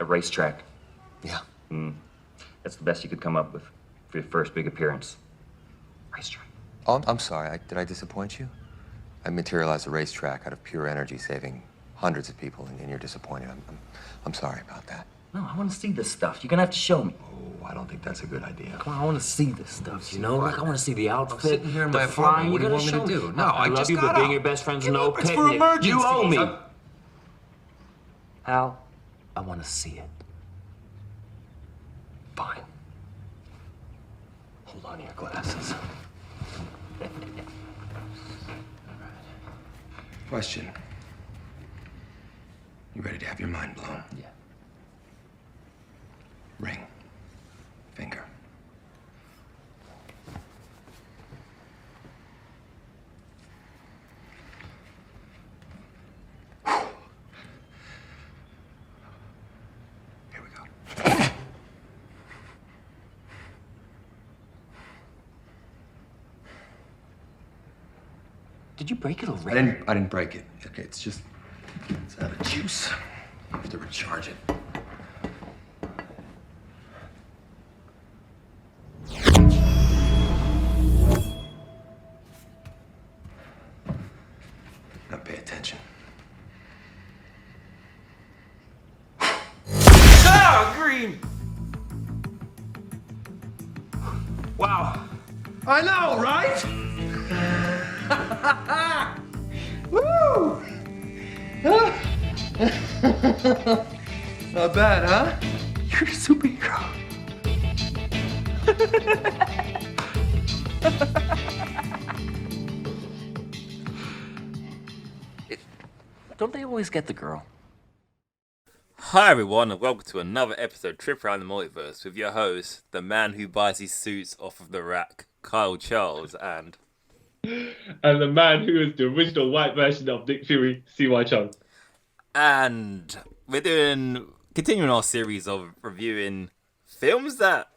A racetrack. Yeah. That's the best you could come up with for your first big appearance. Racetrack. Oh, I'm sorry. Did I disappoint you? I materialized a racetrack out of pure energy, saving hundreds of people, and you're disappointed. I'm sorry about that. No, I want to see this stuff. You're gonna have to show me. Oh, I don't think that's a good idea. Come on, I want to see this stuff. You know, what? like I want to see the outfit, sitting here in the my flying. apartment. What do you You're want me gonna to show do? No, I love just you, got but being up. your best friend's Give no up, it's picnic. for emergencies. You owe me. Hal, I want to see it. Fine. Hold on to your glasses. Question. You ready to have your mind blown? Yeah. Ring. Finger. Here we go. Did you break it already? I didn't break it. Okay, it's out of juice. I have to recharge it. Now pay attention. Ah, green! Wow. I know, right? Woo! Not bad, huh? You're a superhero. Don't they always get the girl? Hi everyone, and welcome to another episode of Trip Around the Multiverse with your host, the man who buys his suits off of the rack, Kyle Charles, and the man who is the original white version of Nick Fury, C.Y. Chung. And we're continuing our series of reviewing films that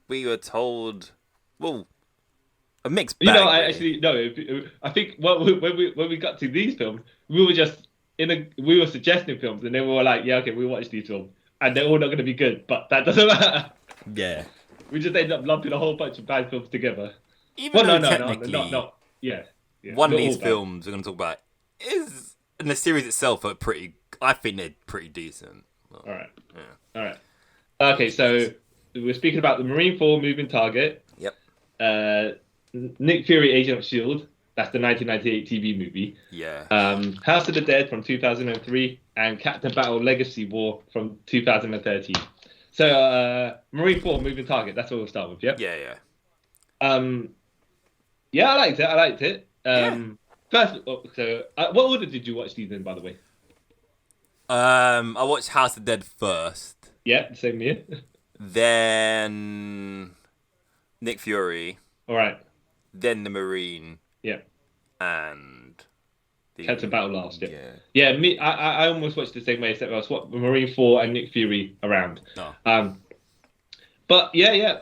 we were told, well, a mixed bag. You know, I think when we got to these films, we were just we were suggesting films, and then we were like, yeah, okay, we watch these films, and they're all not going to be good, but that doesn't matter. Yeah. We just ended up lumping a whole bunch of bad films together. Even well, though no, technically, yeah, one of not these all bad. films we're going to talk about is, and the series itself are I think they're pretty decent. All right. Yeah. All right. Okay, so we're speaking about the Marine 4 Moving Target. Yep. Nick Fury, Agent of S.H.I.E.L.D. That's the 1998 TV movie. Yeah. House of the Dead from 2003 and Captain Battle Legacy War from 2013. So, Marine 4 Moving Target, that's what we'll start with, yeah? Yeah. Yeah, I liked it. Yeah. First, what order did you watch these in, by the way? I watched House of the Dead first. Yeah, same here. Then Nick Fury. All right. Then the Marine. Yeah. And Captain Battle last. Yeah. Yeah. Yeah. Me, I almost watched the same way, except I swapped Marine 4 and Nick Fury around. No. But yeah.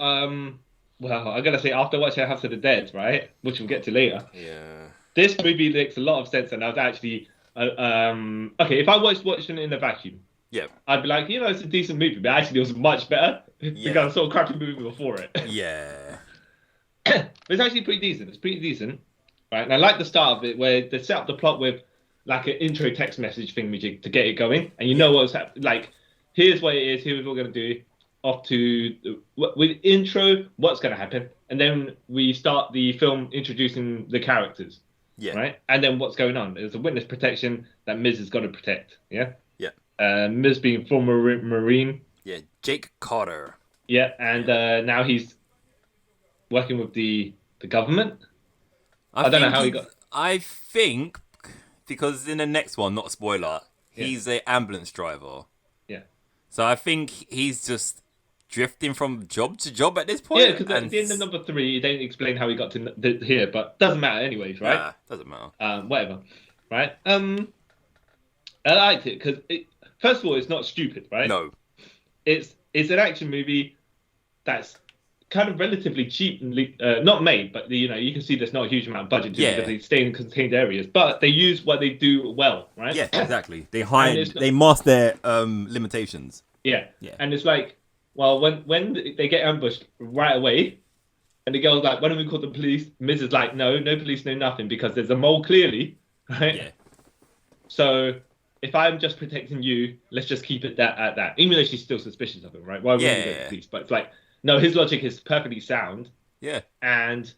Well, I gotta say, after watching House of the Dead, right, which we'll get to later. Yeah. This movie makes a lot of sense, and I was actually okay. If I watched it in a vacuum, Yeah. I'd be like, it's a decent movie, but actually it was much better because I saw a crappy movie before it. Yeah. But it's actually pretty decent. It's pretty decent, right? And I like the start of it where they set up the plot with like an intro text message thing to get it going, and you know what's happening. Like, here's what it is. Here's what we're gonna do. Off to with intro, what's gonna happen, and then we start the film introducing the characters. Yeah. Right, and then what's going on? There's a witness protection that Miz has got to protect. Yeah. Yeah. Miz being former Marine. Yeah. Jake Carter. Yeah, and now he's working with the government. I don't know how he got. I think because in the next one, not a spoiler, he's an ambulance driver. Yeah. So I think he's just drifting from job to job at this point. Yeah, because at the end of number 3, they didn't explain how he got to here, but doesn't matter anyways, right? Nah, doesn't matter. Whatever, right? I liked it because first of all, it's not stupid, right? No. It's an action movie that's kind of relatively cheap and not made, but you can see there's not a huge amount of budget because they stay in contained areas, but they use what they do well, right? Yeah, exactly. They mask their limitations. Yeah. Yeah. And it's like, well, when they get ambushed right away, and the girl's like, why don't we call the police? Miz is like, no, no police, no nothing, because there's a mole clearly, right? Yeah. So if I'm just protecting you, let's just keep it at that. Even though she's still suspicious of him, right? Why wouldn't we go to the police? But it's like, no, his logic is perfectly sound, Yeah. and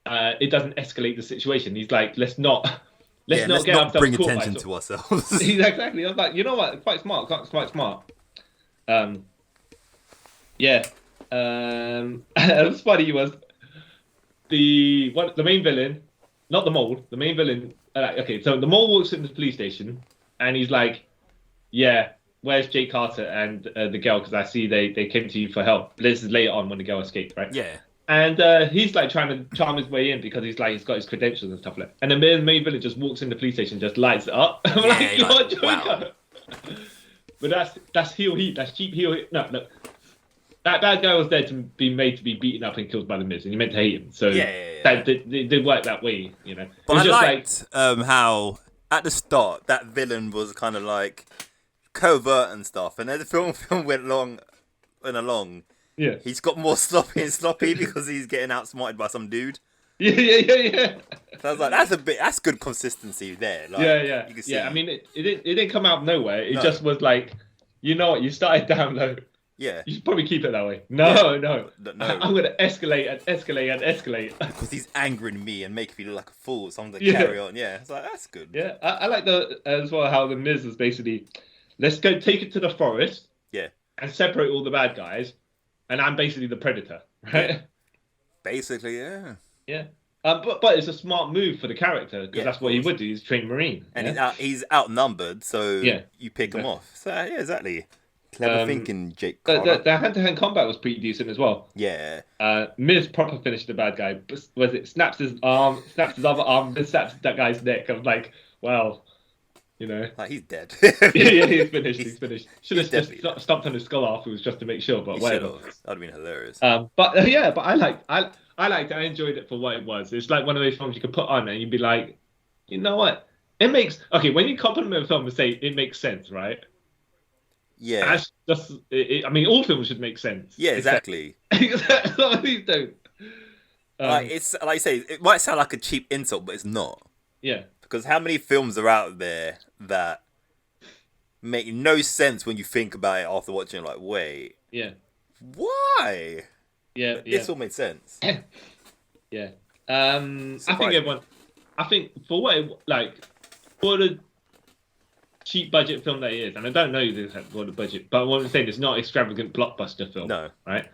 it doesn't escalate the situation. He's like, let's not get not ourselves bring caught by attention it. to ourselves. Exactly. I was like, you know what? Quite smart. Quite smart. Yeah. What's funny was the main villain, not the mole, the main villain. Okay, so the mole walks into the police station and he's like, "Yeah, where's Jake Carter and the girl? Because I see they came to you for help." This is later on when the girl escaped, right? Yeah. And he's like trying to charm his way in because he's got his credentials and stuff like that. And then the main villain just walks in the police station, just lights it up. I'm like, you're a Joker. Wow. But that's heel heat. That's cheap heel heat. No. That bad guy was there to be made to be beaten up and killed by the Miz, and you meant to hate him. So that did work that way, you know. But I liked how at the start that villain was kind of like covert and stuff, and then the film went along. Yeah. He's got more sloppy and sloppy because he's getting outsmarted by some dude. Yeah. So I was like, that's good consistency there. Like, Yeah. You can see. Yeah, I mean, it didn't come out of nowhere. It just was like, you know what? You started down low. Yeah. You should probably keep it that way. No. I'm going to escalate. Because he's angering me and making me look like a fool. So I'm going to carry on. Yeah. It's like, that's good. Yeah. I like as well how the Miz was basically, let's go take it to the forest. Yeah. And separate all the bad guys. And I'm basically the predator, right? Yeah. Basically, yeah. Yeah. But it's a smart move for the character because that's what he would do. He's a trained Marine. And he's outnumbered, so you pick him off. So, yeah, exactly. Clever thinking, Jake Carter. The hand-to-hand combat was pretty decent as well. Yeah. Miz proper finished the bad guy. Was it snaps his arm, snaps his other arm, and snaps that guy's neck. I was like, well, you know. Like, he's dead. Yeah, he's finished. He's finished. Should have just stomped on his skull afterwards just to make sure, but whatever. That'd have been hilarious. But I enjoyed it for what it was. It's like one of those films you could put on and you'd be like, you know what? It makes when you compliment a film and say it makes sense, right? Yeah. That's just. I mean, all films should make sense. Yeah, exactly. Some of these don't. It's like I say, it might sound like a cheap insult, but it's not. Yeah. Because how many films are out there that make no sense when you think about it after watching? Like, wait. Yeah. Why? Yeah. This all made sense. Yeah. I think for what for the cheap budget film that it is, and I don't know this for the budget, but what I'm saying it's not extravagant blockbuster film. No. Right?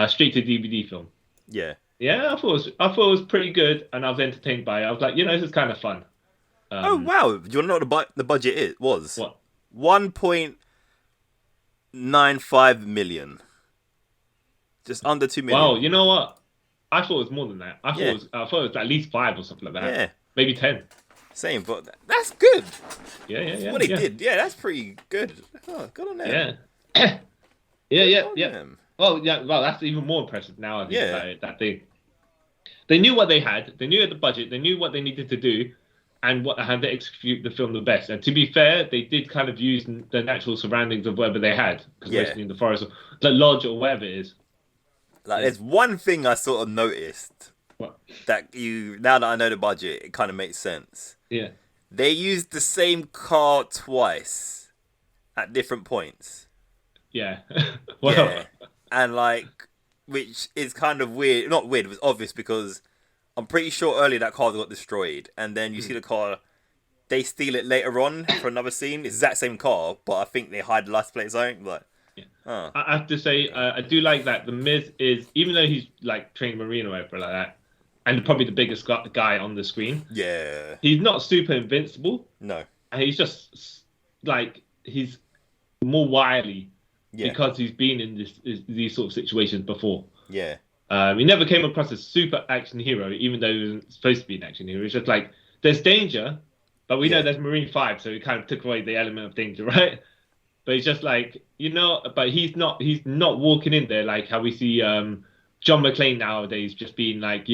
Straight to DVD film. Yeah. Yeah, I thought it was pretty good, and I was entertained by it. I was like, this is kind of fun. Oh wow! Do you want to know what the budget was? What? 1.95 million. Just under 2 million. Wow, you know what? I thought it was more than that. I thought it was at least 5 or something like that. Yeah. Maybe 10. Same, but that's good. Yeah. What he did, that's pretty good. Oh, good on them. Yeah. yeah. Them. Well, that's even more impressive now. I think about it, that they knew what they had. They knew the budget. They knew what they needed to do, and how to execute the film the best. And to be fair, they did kind of use the natural surroundings of whatever they had, because mostly in the forest, or the lodge, or whatever it is. Like, there's one thing I sort of noticed. What? That now that I know the budget, it kind of makes sense. Yeah. They used the same car twice at different points. Yeah. Yeah. And which is kind of weird. Not weird, it was obvious because I'm pretty sure earlier that car got destroyed. And then you see the car, they steal it later on for another scene. It's that same car, but I think they hide the license plate or something. Like, I have to say, I do like that the Miz is, even though he's like trained Marine or whatever like that, and probably the biggest guy on the screen. Yeah. He's not super invincible. No. And he's just he's more wily because he's been in these sort of situations before. Yeah. He never came across as super action hero, even though he was supposed to be an action hero. It's just like there's danger, but we know there's Marine 5, so it kind of took away the element of danger, right? But it's just like, but he's not walking in there like how we see John McClane nowadays, just being like,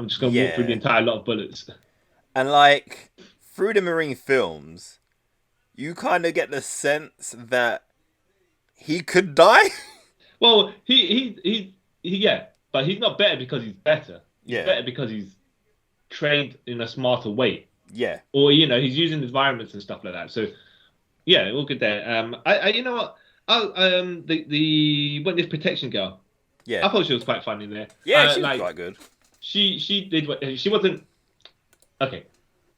I'm just going to walk through the entire lot of bullets. And through the Marine films, you kind of get the sense that he could die. Well, yeah, but he's not better because he's better. He's Yeah. better because he's trained in a smarter way, Yeah. or he's using environments and stuff like that. So yeah, all good there. You know what? The Witness Protection girl. Yeah. I thought she was quite fun in there. Yeah, she was quite good. She did what she wasn't. Okay,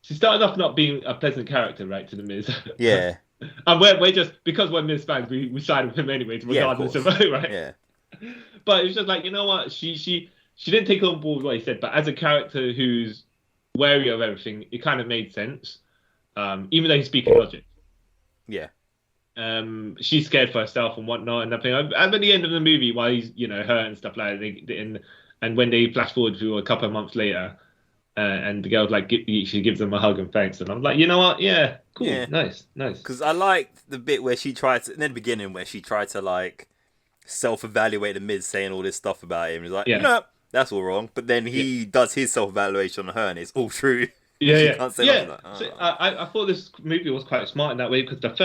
she started off not being a pleasant character, right, to the Miz. Yeah. And we're just because we're Miz fans, we side with him anyways, regardless of right. Yeah. But it's just like, you know what? She didn't take on board what he said, but as a character who's wary of everything, it kind of made sense. Even though he's speaking logic. Yeah. She's scared for herself and whatnot and nothing. And at the end of the movie, while he's hurt and stuff like that, and when they flash forward to a couple of months later, and the girl's like, she gives them a hug and thanks, and I'm like, you know what? Yeah, cool, yeah. Nice. Because I liked the bit where she tried to, in the beginning, where she tried to like self-evaluate the Miz, saying all this stuff about him. He's like, no, that's all wrong. But then he does his self-evaluation on her, and it's all true. Yeah, Can't say nothing like, So I thought this movie was quite smart in that way because the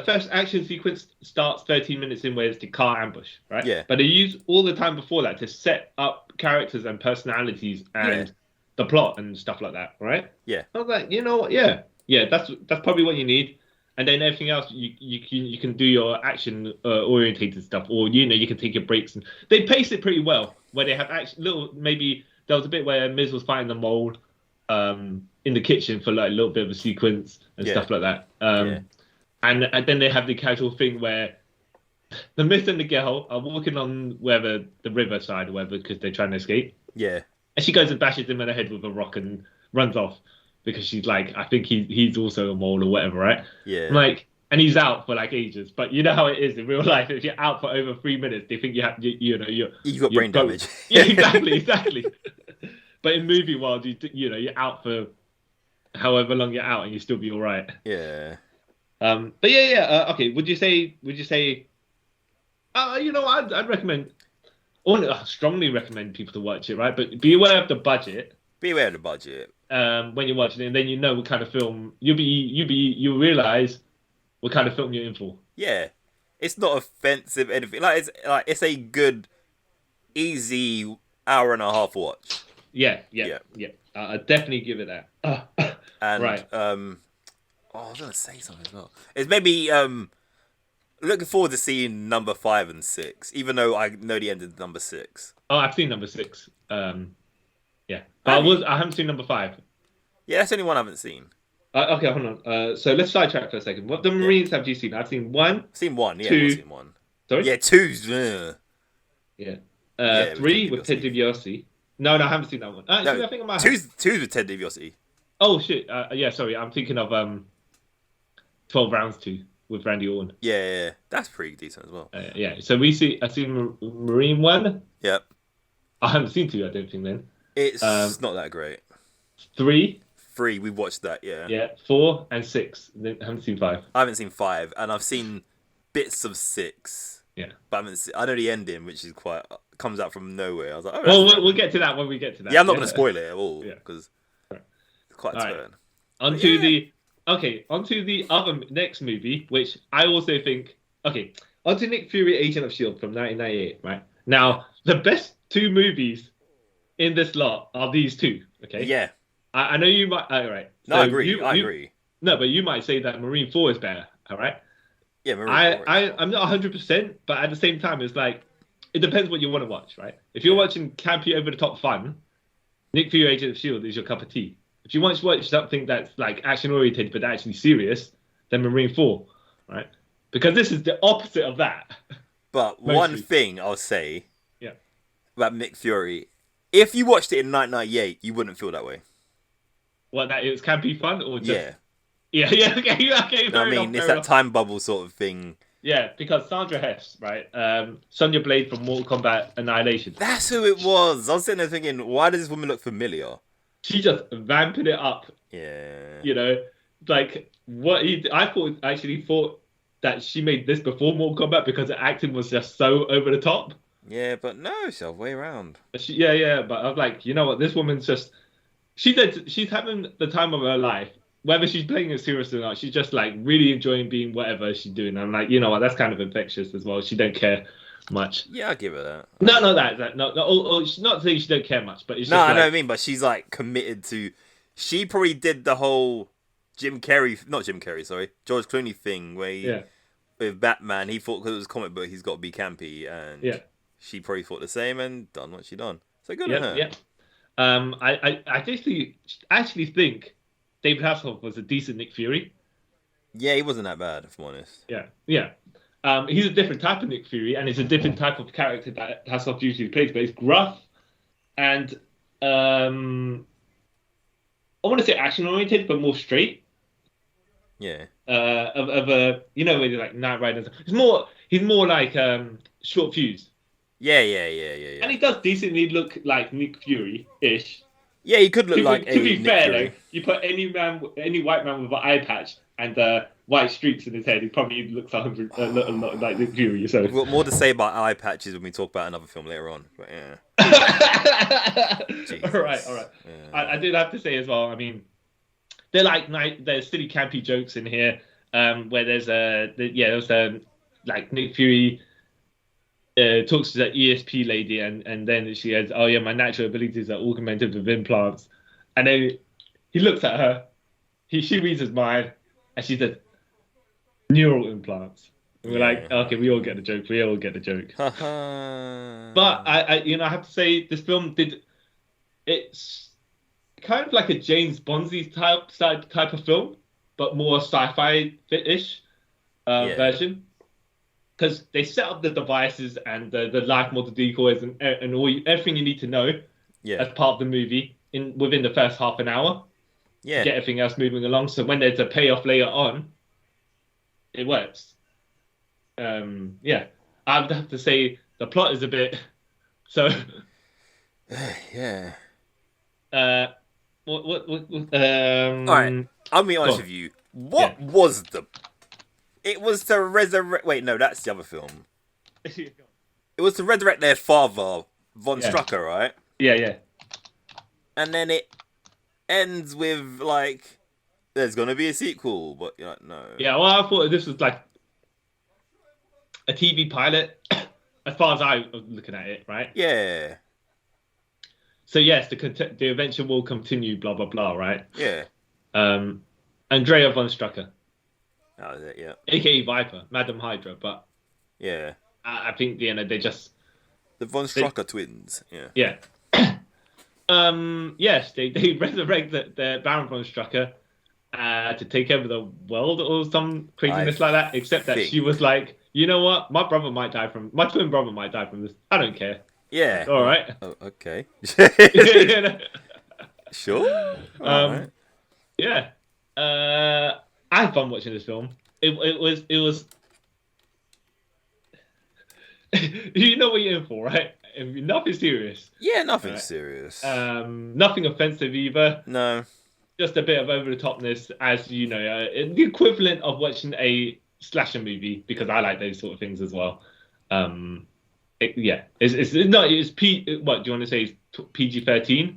first action sequence starts 13 minutes in where it's the car ambush, right? Yeah. But they use all the time before that to set up characters and personalities and the plot and stuff like that, right? Yeah. I was like, you know what? Yeah, that's probably what you need. And then everything else, you can do your action orientated stuff, or you can take your breaks. And they pace it pretty well, where they have maybe there was a bit where Miz was fighting the mole in the kitchen for like a little bit of a sequence and stuff like that. And then they have the casual thing where the Miz and the girl are walking on the riverside or whatever because they're trying to escape. Yeah. And she goes and bashes him in the head with a rock and runs off because she's like, I think he's also a mole or whatever, right? Yeah. Like, and he's out for like ages. But you know how it is in real life. If you're out for over 3 minutes, they think you've got brain damage. Yeah, exactly. But in movie world, you're out for however long you're out and you still be all right. Yeah. But okay. Would you say? I'd recommend. I strongly recommend people to watch it, right? But be aware of the budget. Beware of the budget. When you're watching it, and then what kind of film you'll realize what kind of film you're in for. Yeah, it's not offensive anything. It's a good, easy hour and a half watch. Yeah. I definitely give it that. And right. I was gonna say something as well. It's maybe looking forward to seeing number 5 and 6, even though I know the end of number 6. Oh, I've seen number 6. Yeah, but I haven't seen number 5. Yeah, that's the only one I haven't seen. Okay, hold on. So let's sidetrack for a second. What the Marines have you seen? I've seen 1. I've seen 1. Yeah, 2. I've seen 1. Sorry. Yeah, 2's. Yeah. 3 with Ted DiBiase. No, I haven't seen that one. Actually, I think I might have. 2's with Ted DiBiase. Oh shit! Yeah, sorry. I'm thinking of 12 Rounds 2 with Randy Orton. Yeah, that's pretty decent as well. Yeah. So I've seen Marine 1. Yep. I haven't seen 2. I don't think then. It's not that great. 3. 3, we watched that. Yeah. Yeah. 4 and 6. I haven't seen 5. I haven't seen 5, and I've seen bits of 6. Yeah. But I know the ending, which is comes out from nowhere. I was like, oh. Well, we'll get to that when we get to that. Yeah, I'm not going to spoil it at all because it's quite a turn. Right. Onto the other next movie, which I also think. Okay, onto Nick Fury, Agent of S.H.I.E.L.D. from 1998. Right now, the best 2 movies in this lot are these 2. Okay. Yeah. I know you might. All right. No, I agree. I agree. No, but you might say that Marine 4 is better. All right. Yeah, Marine 4. I'm not 100%, but at the same time, it's like it depends what you want to watch, right? If you're watching campy over the top fun, Nick Fury, Agent of S.H.I.E.L.D. is your cup of tea. If you want to watch something that's like action oriented but actually serious, then Marine 4, right? Because this is the opposite of that. But one thing I'll say, yeah, about Nick Fury, if you watched it in 1998, you wouldn't feel that way. What, that it was campy fun or just? Yeah. Okay. I mean, it's that time bubble sort of thing. Yeah, because Sandra Hess, right? Sonya Blade from Mortal Kombat Annihilation. That's who it was. I was sitting there thinking, why does this woman look familiar? She just vamping it up. Yeah. Like I actually thought that she made this before Mortal Kombat because the acting was just so over the top. Yeah, but no, it's the way around. But I'm like, you know what? This woman's just she's having the time of her life whether she's playing it serious or not, she's just like really enjoying being whatever she's doing. I'm like, you know what, that's kind of infectious as well. She don't care much. Yeah, I'll give her that. No, not that. No, not saying she don't care much, but it's No, just I know what I like, mean, but she's like committed to. She probably did the whole not Jim Carrey, sorry, George Clooney thing where yeah, with Batman, he thought because it was a comic book, he's got to be campy, and yeah, she probably thought the same and done what she done. So good on yeah, her. yeah. I actually think David Hasselhoff was a decent Nick Fury. Yeah, he wasn't that bad, if I'm honest. Yeah, yeah. He's a different type of Nick Fury, and it's a different type of character that Hasselhoff usually plays, but it's gruff and I want to say action oriented, but more straight. Yeah. Of a when you're like Knight Rider. He's more like short fuse. Yeah. And he does decently look like Nick Fury-ish. Yeah, he could look like to be Nick fair, Fury. though, you put any white man with an eye patch and white streaks in his head, he probably looks a lot like Nick Fury. So We've got more to say about eye patches when we talk about another film later on. But yeah. all right. Yeah. I did have to say as well. I mean, there's silly campy jokes in here. Where there's like Nick Fury talks to the ESP lady, and then she goes, "Oh yeah, my natural abilities are augmented with implants," and then he looks at her. She reads his mind, and she says, "Neural implants." And we're like, "Okay, we all get the joke. We all get the joke." But I have to say, this film it's kind of like a James Bondsy type of film, but more sci-fi-ish version. Because they set up the devices and the life model decoys and everything you need to know as part of the movie within the first half an hour. Yeah. To get everything else moving along. So when there's a payoff later on, it works. I would have to say the plot is a bit so. Yeah. All right, I'll be honest with you. What was the? It was to resurrect. Wait, no, that's the other film. It was to resurrect their father, Von Strucker, right? Yeah. And then it ends with like, there's gonna be a sequel, but you're like, no. Yeah, well, I thought this was like a TV pilot, as far as I was looking at it, right? Yeah. So yes, the adventure will continue, blah blah blah, right? Yeah. Andrea von Strucker, That was it. Yeah. aka Viper, Madam Hydra, but Yeah. I think they just The Von Strucker twins. Yeah. yeah. Yes, they resurrect the Baron von Strucker to take over the world or some craziness like that. Except that she was like, you know what, my twin brother might die from this. I don't care. Yeah. All right. Oh, okay. Yeah. Sure. Right. Yeah. I had fun watching this film. It was. You know what you're in for, right? Nothing serious. Yeah, nothing serious. Nothing offensive either. No. Just a bit of over the topness, as you know, the equivalent of watching a slasher movie, because I like those sort of things as well. It's P. What do you want to say? It's PG-13.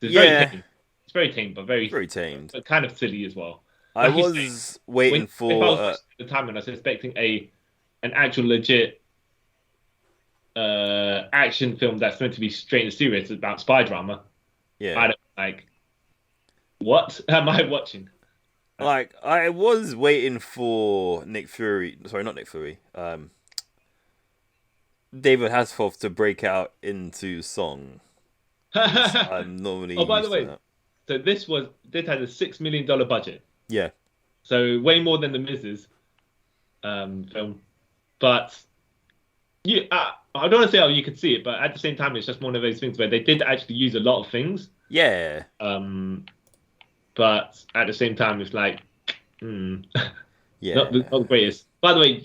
It's very tame, but very tamed, but kind of silly as well. I Like was waiting for if I was at the time when I was expecting an actual legit action film that's meant to be straight and serious about spy drama. Yeah. I don't like. What am I watching? Like, I was waiting for Nick Fury. Sorry, not Nick Fury. David Hasselhoff to break out into song. I'm normally. Oh, by the used to way, that. so this had a $6 million budget. Yeah. So way more than the Mrs. Film, but yeah, I don't want to say you could see it, but at the same time, it's just one of those things where they did actually use a lot of things. Yeah. But at the same time, it's like, Yeah. not the greatest. By the way,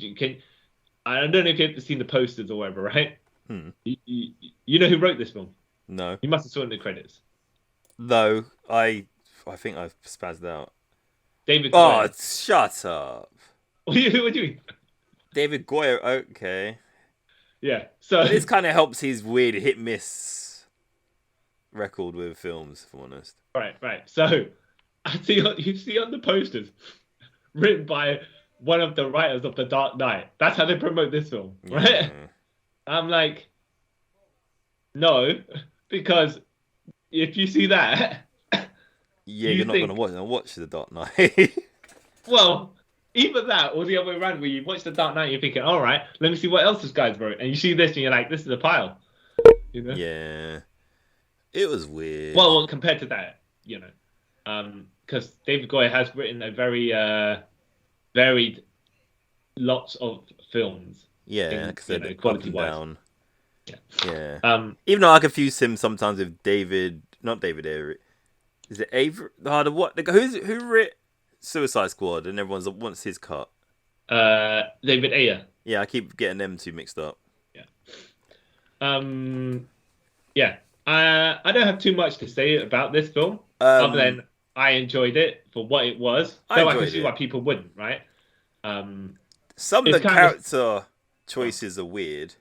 I don't know if you've seen the posters or whatever, right? You know who wrote this film? No. You must have saw it in the credits. Though I think I've spazzed out. David Oh, Goyer. shut up. What do you mean? David Goyer. Okay. Yeah. So This kind of helps his weird hit miss record with films, if I'm honest. right. So you see on the posters written by one of the writers of The Dark Knight. That's how they promote this film, right? Yeah. I'm like, no, because if you see that, Yeah, you you're not think- gonna watch The Dark Knight. well, either that or the other way around, where you watch The Dark Knight, and you're thinking, all right, let me see what else this guy's wrote, and you see this, and you're like, this is a pile, you know? Yeah, it was weird. Well, compared to that, you know, because David Goyer has written a very varied lots of films. yeah, in, like I said, you know, up and quality-wise. down. Yeah. Yeah. Even though I confuse him sometimes with not David Ayer. Is it Avery? What? Who wrote Suicide Squad? And everyone's wants his cut. David Ayer. Yeah, I keep getting them two mixed up. Yeah. I don't have too much to say about this film, other than I enjoyed it for what it was. Though I can see why people wouldn't, right? Some of it's the kind of- character choices are weird.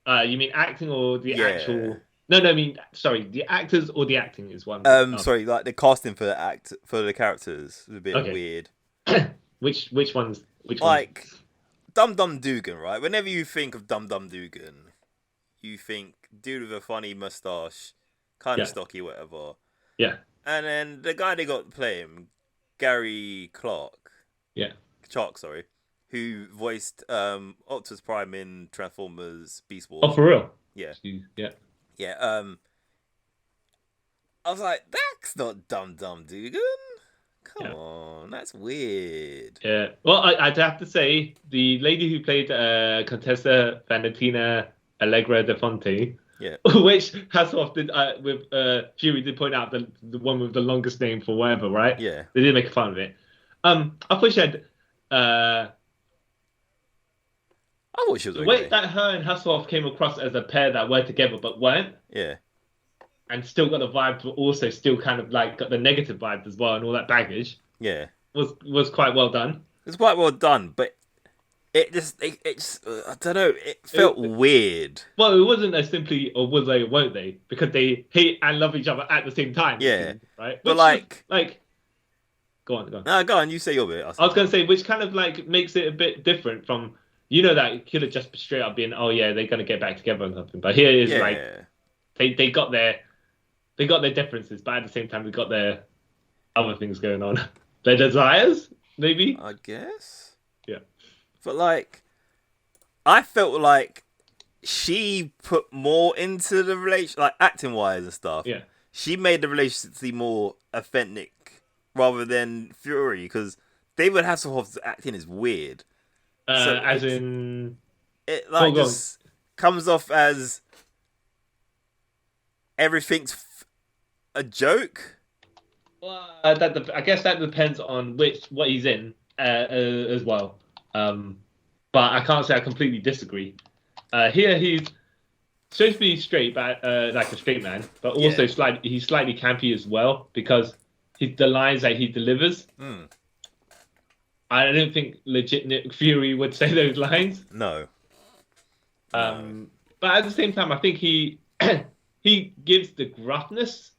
You mean acting or the Yeah. actual? No, I mean, sorry, the actors or the acting is one. Sorry, like the casting for the characters was a bit Okay. weird. Which ones? Which Like ones? Dum Dum Dugan, right? Whenever you think of Dum Dum Dugan, you think dude with a funny mustache, kind of Yeah. stocky, whatever. Yeah. And then the guy they got to play him, Gary Clark. Yeah. Clark, sorry. Who voiced Optimus Prime in Transformers Beast Wars. Oh, for real? Yeah. Yeah. Yeah. I was like, that's not Dum Dum Dugan. Come on, that's weird. Yeah. Well, I'd have to say the lady who played Contessa Valentina Allegra de Fonte, Yeah. which Hasselhoff did with Fury did point out the one with the longest name for whatever, right? Yeah. They did make fun of it. I thought she had I thought she was the okay. way that her and Hasselhoff came across as a pair that were together but weren't, Yeah. and still got the vibes, but also still kind of like got the negative vibes as well, and all that baggage Yeah. was quite well done. It's quite well done, but it just I don't know, it felt weird. Well, it wasn't as simply or was they or won't they, because they hate and love each other at the same time. Yeah. Right. But Which go on. No, go on, you say your bit. I was gonna say, which kind of like makes it a bit different from, you know, that it could have just straight up been, oh yeah, they're gonna get back together or something. But here it is like they got their differences, but at the same time they got their other things going on, their desires maybe. I guess. Yeah. But like, I felt like she put more into the relation, like acting wise and stuff. Yeah. She made the relationship seem more authentic rather than Fury, because David Hasselhoff's acting is weird. So As in, It like Go on. just comes off as everything's a joke. I guess that depends on what he's in as well. But I can't say I completely disagree. Here he's supposed to be straight, but like a straight man, but also he's slightly campy as well, because the lines that he delivers. I don't think legit Nick Fury would say those lines. No. But at the same time, I think he he gives the gruffness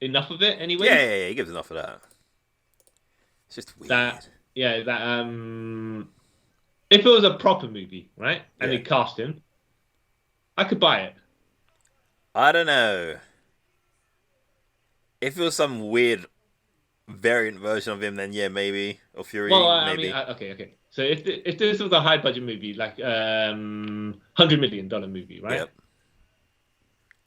enough of it anyway. Yeah, he gives enough of that. It's just weird. That if it was a proper movie, right, and Yeah. they cast him, I could buy it. I don't know. If it was some weird variant version of him, then yeah, maybe. Or Fury, Well, I maybe. mean, okay. So if this was a high budget movie, like $100 million movie, right? Yep.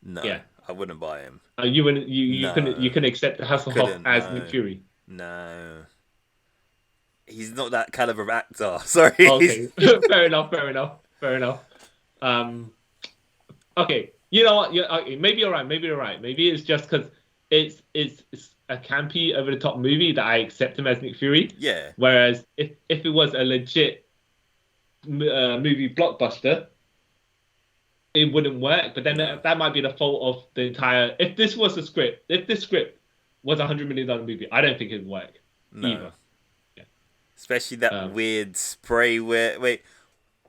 No, Yeah. I wouldn't buy him. You wouldn't you No. couldn't accept Hasselhoff Couldn't, as no. Nick Fury. No. He's not that caliber of actor. Sorry. Okay, fair enough. Okay, you know what? Okay, maybe you're right. Maybe it's just because it's a campy, over the top movie that I accept him as Nick Fury. Yeah. Whereas if it was a legit movie blockbuster, it wouldn't work. But then that might be the fault of the entire. If this script was $100 million movie, I don't think it'd work No. either. Especially that weird spray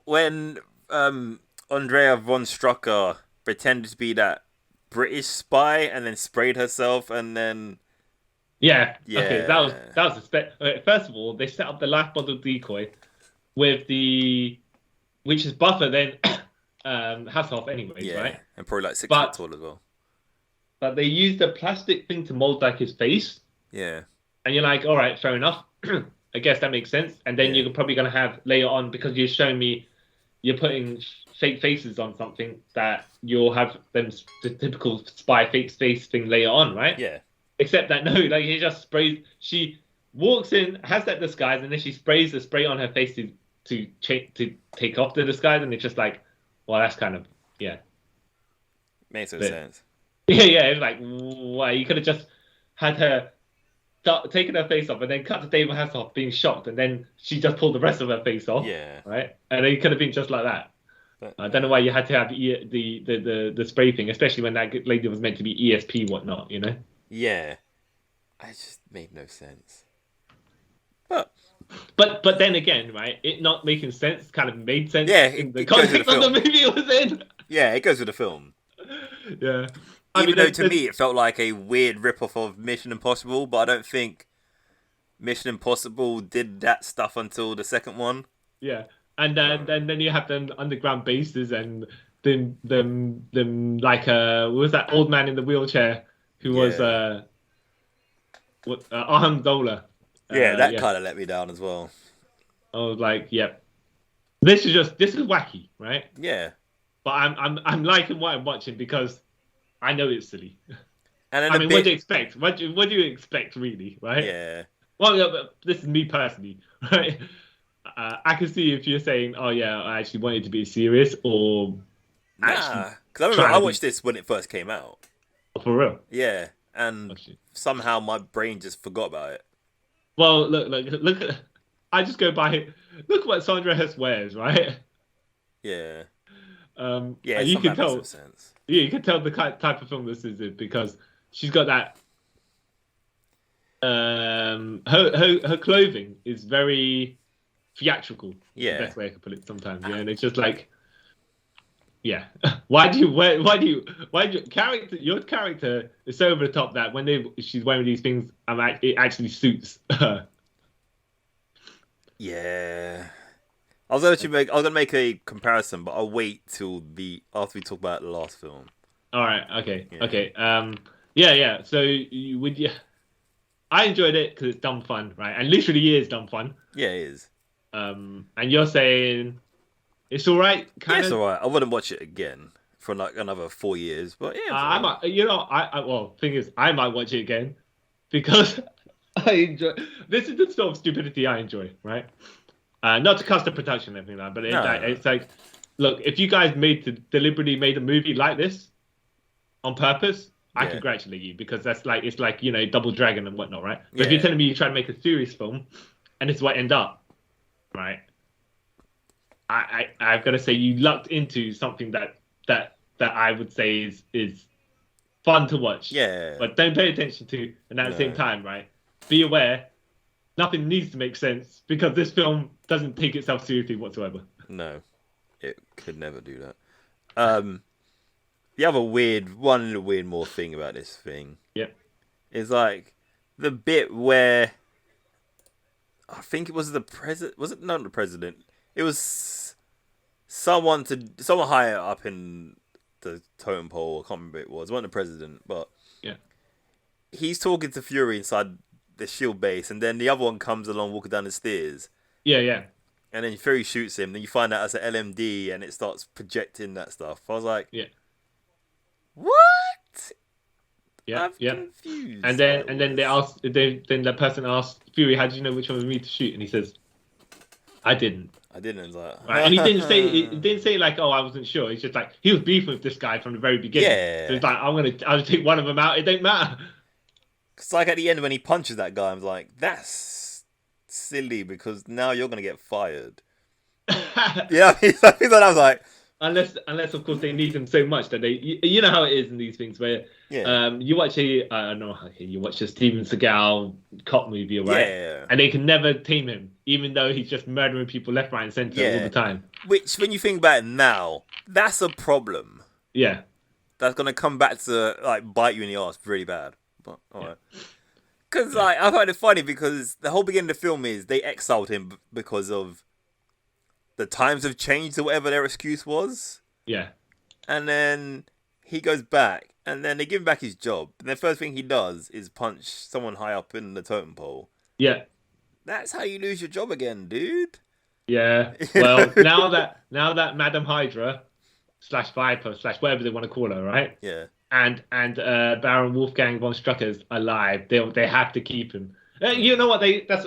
when Andrea von Strucker pretended to be that British spy and then sprayed herself, and then Yeah. Yeah. Okay, that was a okay, first of all, they set up the life bottle decoy with which is buffer than Hasselhoff anyways, Yeah, right? and probably like 6 foot But tall as well. they used a plastic thing to mold like his face, Yeah, and you're like, all right, fair enough. I guess that makes sense. And then Yeah. you're probably gonna have later on because you're showing me you're putting fake faces on something that you'll have the typical spy fake face thing later on, right? yeah, Except that no, like he just sprays. She walks in, has that disguise, and then she sprays the spray on her face to take off the disguise, and it's just like, well, that's kind of yeah, makes no But- sense. yeah. It's like why you could have just had her taken her face off, and then cut to David Hasselhoff being shocked, and then she just pulled the rest of her face off. Yeah, Right, and it could have been just like that. but, I don't know why you had to have the spray thing, especially when that lady was meant to be ESP whatnot, you know. yeah, it just made no sense. But But then again, right, it not making sense kind of made sense Yeah, in the it goes with context the of the film. movie it was in. yeah, it goes with the film. Yeah. Even though to there's- me it felt like a weird rip-off of Mission Impossible, but I don't think Mission Impossible did that stuff until the second one. Yeah. And then you have them underground bases and then them like what was that old man in the wheelchair who was Yeah. Arham Dola. Yeah, that kind of let me down as well. I was like, yep. This is wacky, right? Yeah, But I'm liking what I'm watching because I know it's silly. and then I a mean, bit, what do you expect? What do you expect, really, right? yeah, Well, yeah, but this is me personally, right? I can see if you're saying, "Oh yeah, I actually want it to be serious," or actually nah. Because I remember trying I to watched this when it first came out. for real. Yeah, and Actually. somehow my brain just forgot about it. Well, look at. I just go by. Look what Sandra Hess wears, right? Yeah, Yeah, yeah, you somehow can tell. makes no sense. Yeah, you can tell the type of film this is because she's got that. Her clothing is very theatrical. Yeah. The best way I could put it sometimes. Yeah, and it's just like, yeah. Why do you character your character is so over the top that when she's wearing these things, it actually suits her. Yeah. I was gonna make a comparison, but I'll wait till after we talk about the last film. All right. Okay. Yeah. Okay. Yeah. So I enjoyed it because it's dumb fun, right? And literally is dumb fun. Yeah, it is. And you're saying it's all right, Yeah, kind it's of. alright. I wouldn't watch it again for like another 4 years, but yeah. It's I alright. might, well, thing is, I might watch it again because I enjoy. This is the sort of stupidity I enjoy, right? Not to cast the production and everything like that, but No. it's like, look, if you guys deliberately made a movie like this on purpose, I Yeah. congratulate you because it's like Double Dragon and whatnot, right? But if Yeah. you're telling me you try to make a serious film, and this is what end up, right? I've got to say you lucked into something that I would say is fun to watch. Yeah. But don't pay attention to, and at the same No. time, right? Be aware, nothing needs to make sense because this film doesn't take itself seriously whatsoever. No, it could never do that. The other one little weird more thing about this thing Yep. is like the bit where I think it was the president. Was it not the president? It was someone higher up in the totem pole. I can't remember who it was. It wasn't the president, but Yeah. he's talking to Fury inside the shield base, and then the other one comes along walking down the stairs, Yeah. and then Fury shoots him. Then you find out it's an LMD, and it starts projecting that stuff. I was like, Yeah. what? Yeah. I'm Yeah. confused. And then then the person asks Fury, "How did you know which one was me to shoot?" And he says, "I didn't." I didn't. I was like, Right? And he didn't say like, "Oh, I wasn't sure." It's just like he was beefing with this guy from the very beginning. Yeah. So it's like I'll take one of them out. It don't matter. It's like at the end when he punches that guy, I'm like, that's silly because now you're gonna get fired. Yeah, I was like, Unless of course they need him so much that you know how it is in these things where yeah, you watch you watch a Steven Seagal cop movie, right? yeah. And they can never tame him, even though he's just murdering people left, right, and center all Yeah. the time. Which, when you think about it now, that's a problem. Yeah. That's gonna come back to like bite you in the ass really bad. But alright. Because like I find it funny because the whole beginning of the film is they exiled him because of the times have changed or whatever their excuse was, Yeah. and then he goes back, and then they give him back his job, and the first thing he does is punch someone high up in the totem pole. Yeah. That's how you lose your job again, dude. Yeah. Well, now that Madam Hydra / Viper / whatever they want to call her, right? Yeah. And Baron Wolfgang von Strucker's alive. They have to keep him. You know what? That's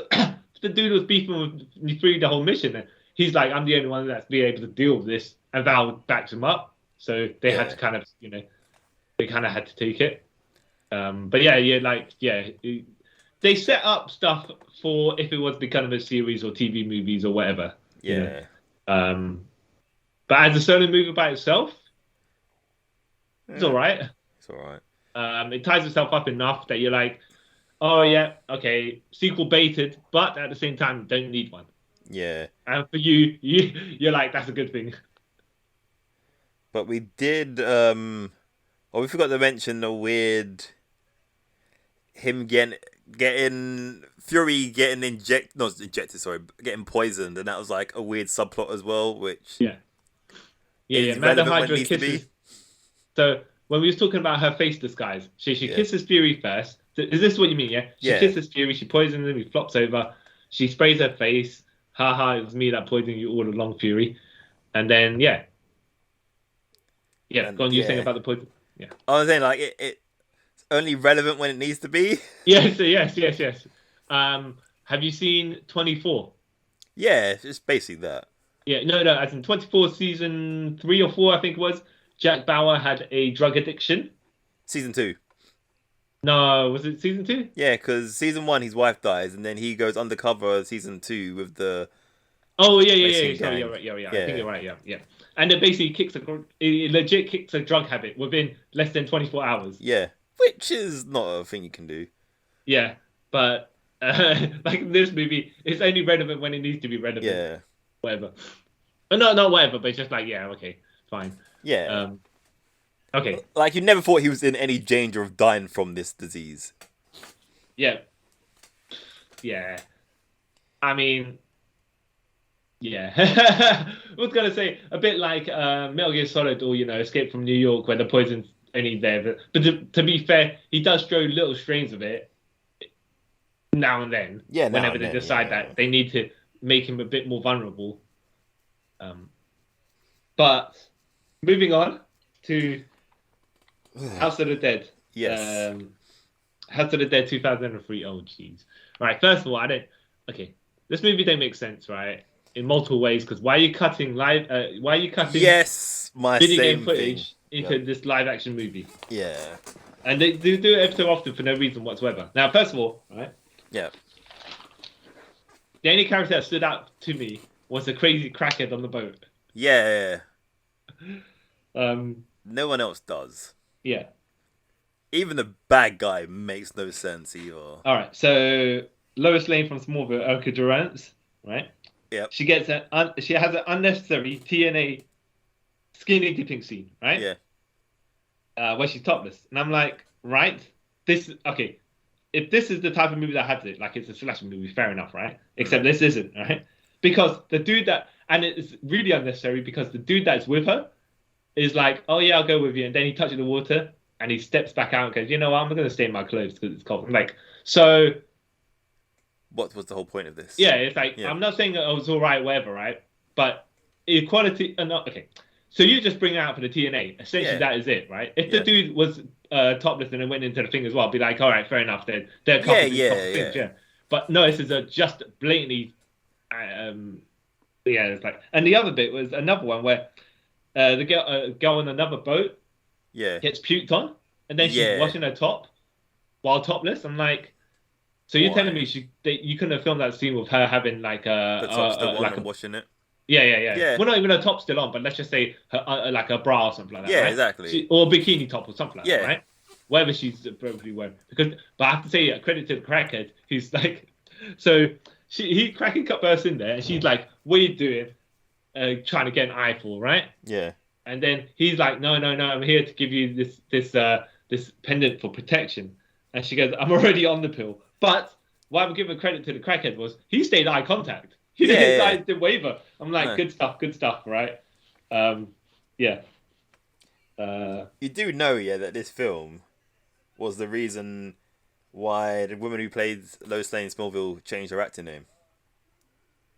the dude was beefing with through the whole mission. He's like, I'm the only one that's be able to deal with this, and Val backs him up. So they had to kind of, they kind of had to take it. But they set up stuff for if it was becoming a series or TV movies or whatever. Yeah. But as a solo movie by itself, it's all right. It's all right. It ties itself up enough that you're like, oh yeah, okay, sequel baited, but at the same time, don't need one. Yeah. And for you're like, that's a good thing. But we did, we forgot to mention the weird, him getting Fury getting getting poisoned, and that was like a weird subplot as well, which yeah, is Madam relevant when it Hydra needs to kisses. be. So when we was talking about her face disguise, she Yeah. kisses Fury first. Is this what you mean? Yeah. She Yeah. kisses Fury. She poisons him. He flops over. She sprays her face. Haha! It was me that poisoned you all along, Fury. And then And, go on. You yeah. saying about the poison? Yeah. I was saying like it's only relevant when it needs to be. Yes. Have you seen 24? Yeah, it's just basically that. Yeah, no. As in 24 season 3 or 4, I think it was. Jack Bauer had a drug addiction. Season 2. No, was it season 2? Yeah, because season 1 his wife dies, and then he goes undercover season 2 with the. Oh yeah. Racing Sorry, gang. you're right. Yeah. I Yeah. think you're right. Yeah. And it basically it legit kicks a drug habit within less than 24 hours. Yeah, which is not a thing you can do. Yeah, but like in this movie, it's only relevant when it needs to be relevant. Yeah. Whatever. No, not whatever, but it's just like, yeah, okay, fine. Yeah. Okay. Like you never thought he was in any danger of dying from this disease. Yeah. I mean, yeah. I was gonna say a bit like Metal Gear Solid or Escape from New York, where the poison's only there. But to be fair, he does throw little strains of it now and then. Yeah, now whenever and they then, decide yeah. that they need to make him a bit more vulnerable. But moving on to House of the Dead. Yes. House of the Dead 2003. Oh, jeez. Right. First of all, Okay, this movie don't make sense, right? In multiple ways, because why are you cutting Yes, my video same game footage thing. into this live action movie? Yeah. And they do it every so often for no reason whatsoever. Now, first of all, right, Yeah. the only character that stood out to me was the crazy crackhead on the boat. Yeah. Um, No one else does. yeah. Even the bad guy makes no sense either. All right. So Lois Lane from Smallville, Elka Durant, right? Yep. She has an unnecessary TNA skinny dipping scene, right? Yeah. Where she's topless, and I'm like, right, okay. If this is the type of movie that has it, like it's a slasher movie, fair enough, right? Except this isn't, right? Because the dude and it's really unnecessary because the dude that's with her is like, oh yeah, I'll go with you, and then he touches the water and he steps back out and goes, you know what, I'm going to stay in my clothes because it's cold. I'm like, so. What was the whole point of this? Yeah, it's like, I'm not saying it was all right, whatever, right? But equality, okay. So you just bring it out for the TNA. Essentially, that is it, right? If the dude was topless and then went into the thing as well, I'd be like, all right, fair enough. They're a couple of these things, yeah. But no, this is just blatantly, it's like. And the other bit was another one where the girl on another boat gets puked on, and then she's washing her top while topless. I'm like, so you're telling me you couldn't have filmed that scene with her having like the top still on and washing it? Yeah. Well, not even her top still on, but let's just say her like a bra or something like that. Yeah, right? exactly. Or a bikini top or something like that, right? Whatever she's probably wearing. But I have to say, credit to the crackhead, who's like, so he cracking up bursts in there, and she's like, "What are you doing? Trying to get an eyeful, right?" Yeah. And then he's like, "No, I'm here to give you this pendant for protection." And she goes, "I'm already on the pill. But why I'm giving credit to the crackhead was he stayed eye contact. He Yeah. didn't waver. I'm like, No. good stuff, right? Yeah. You do know, yeah, that this film was the reason why the woman who played Lois Lane in Smallville changed her acting name.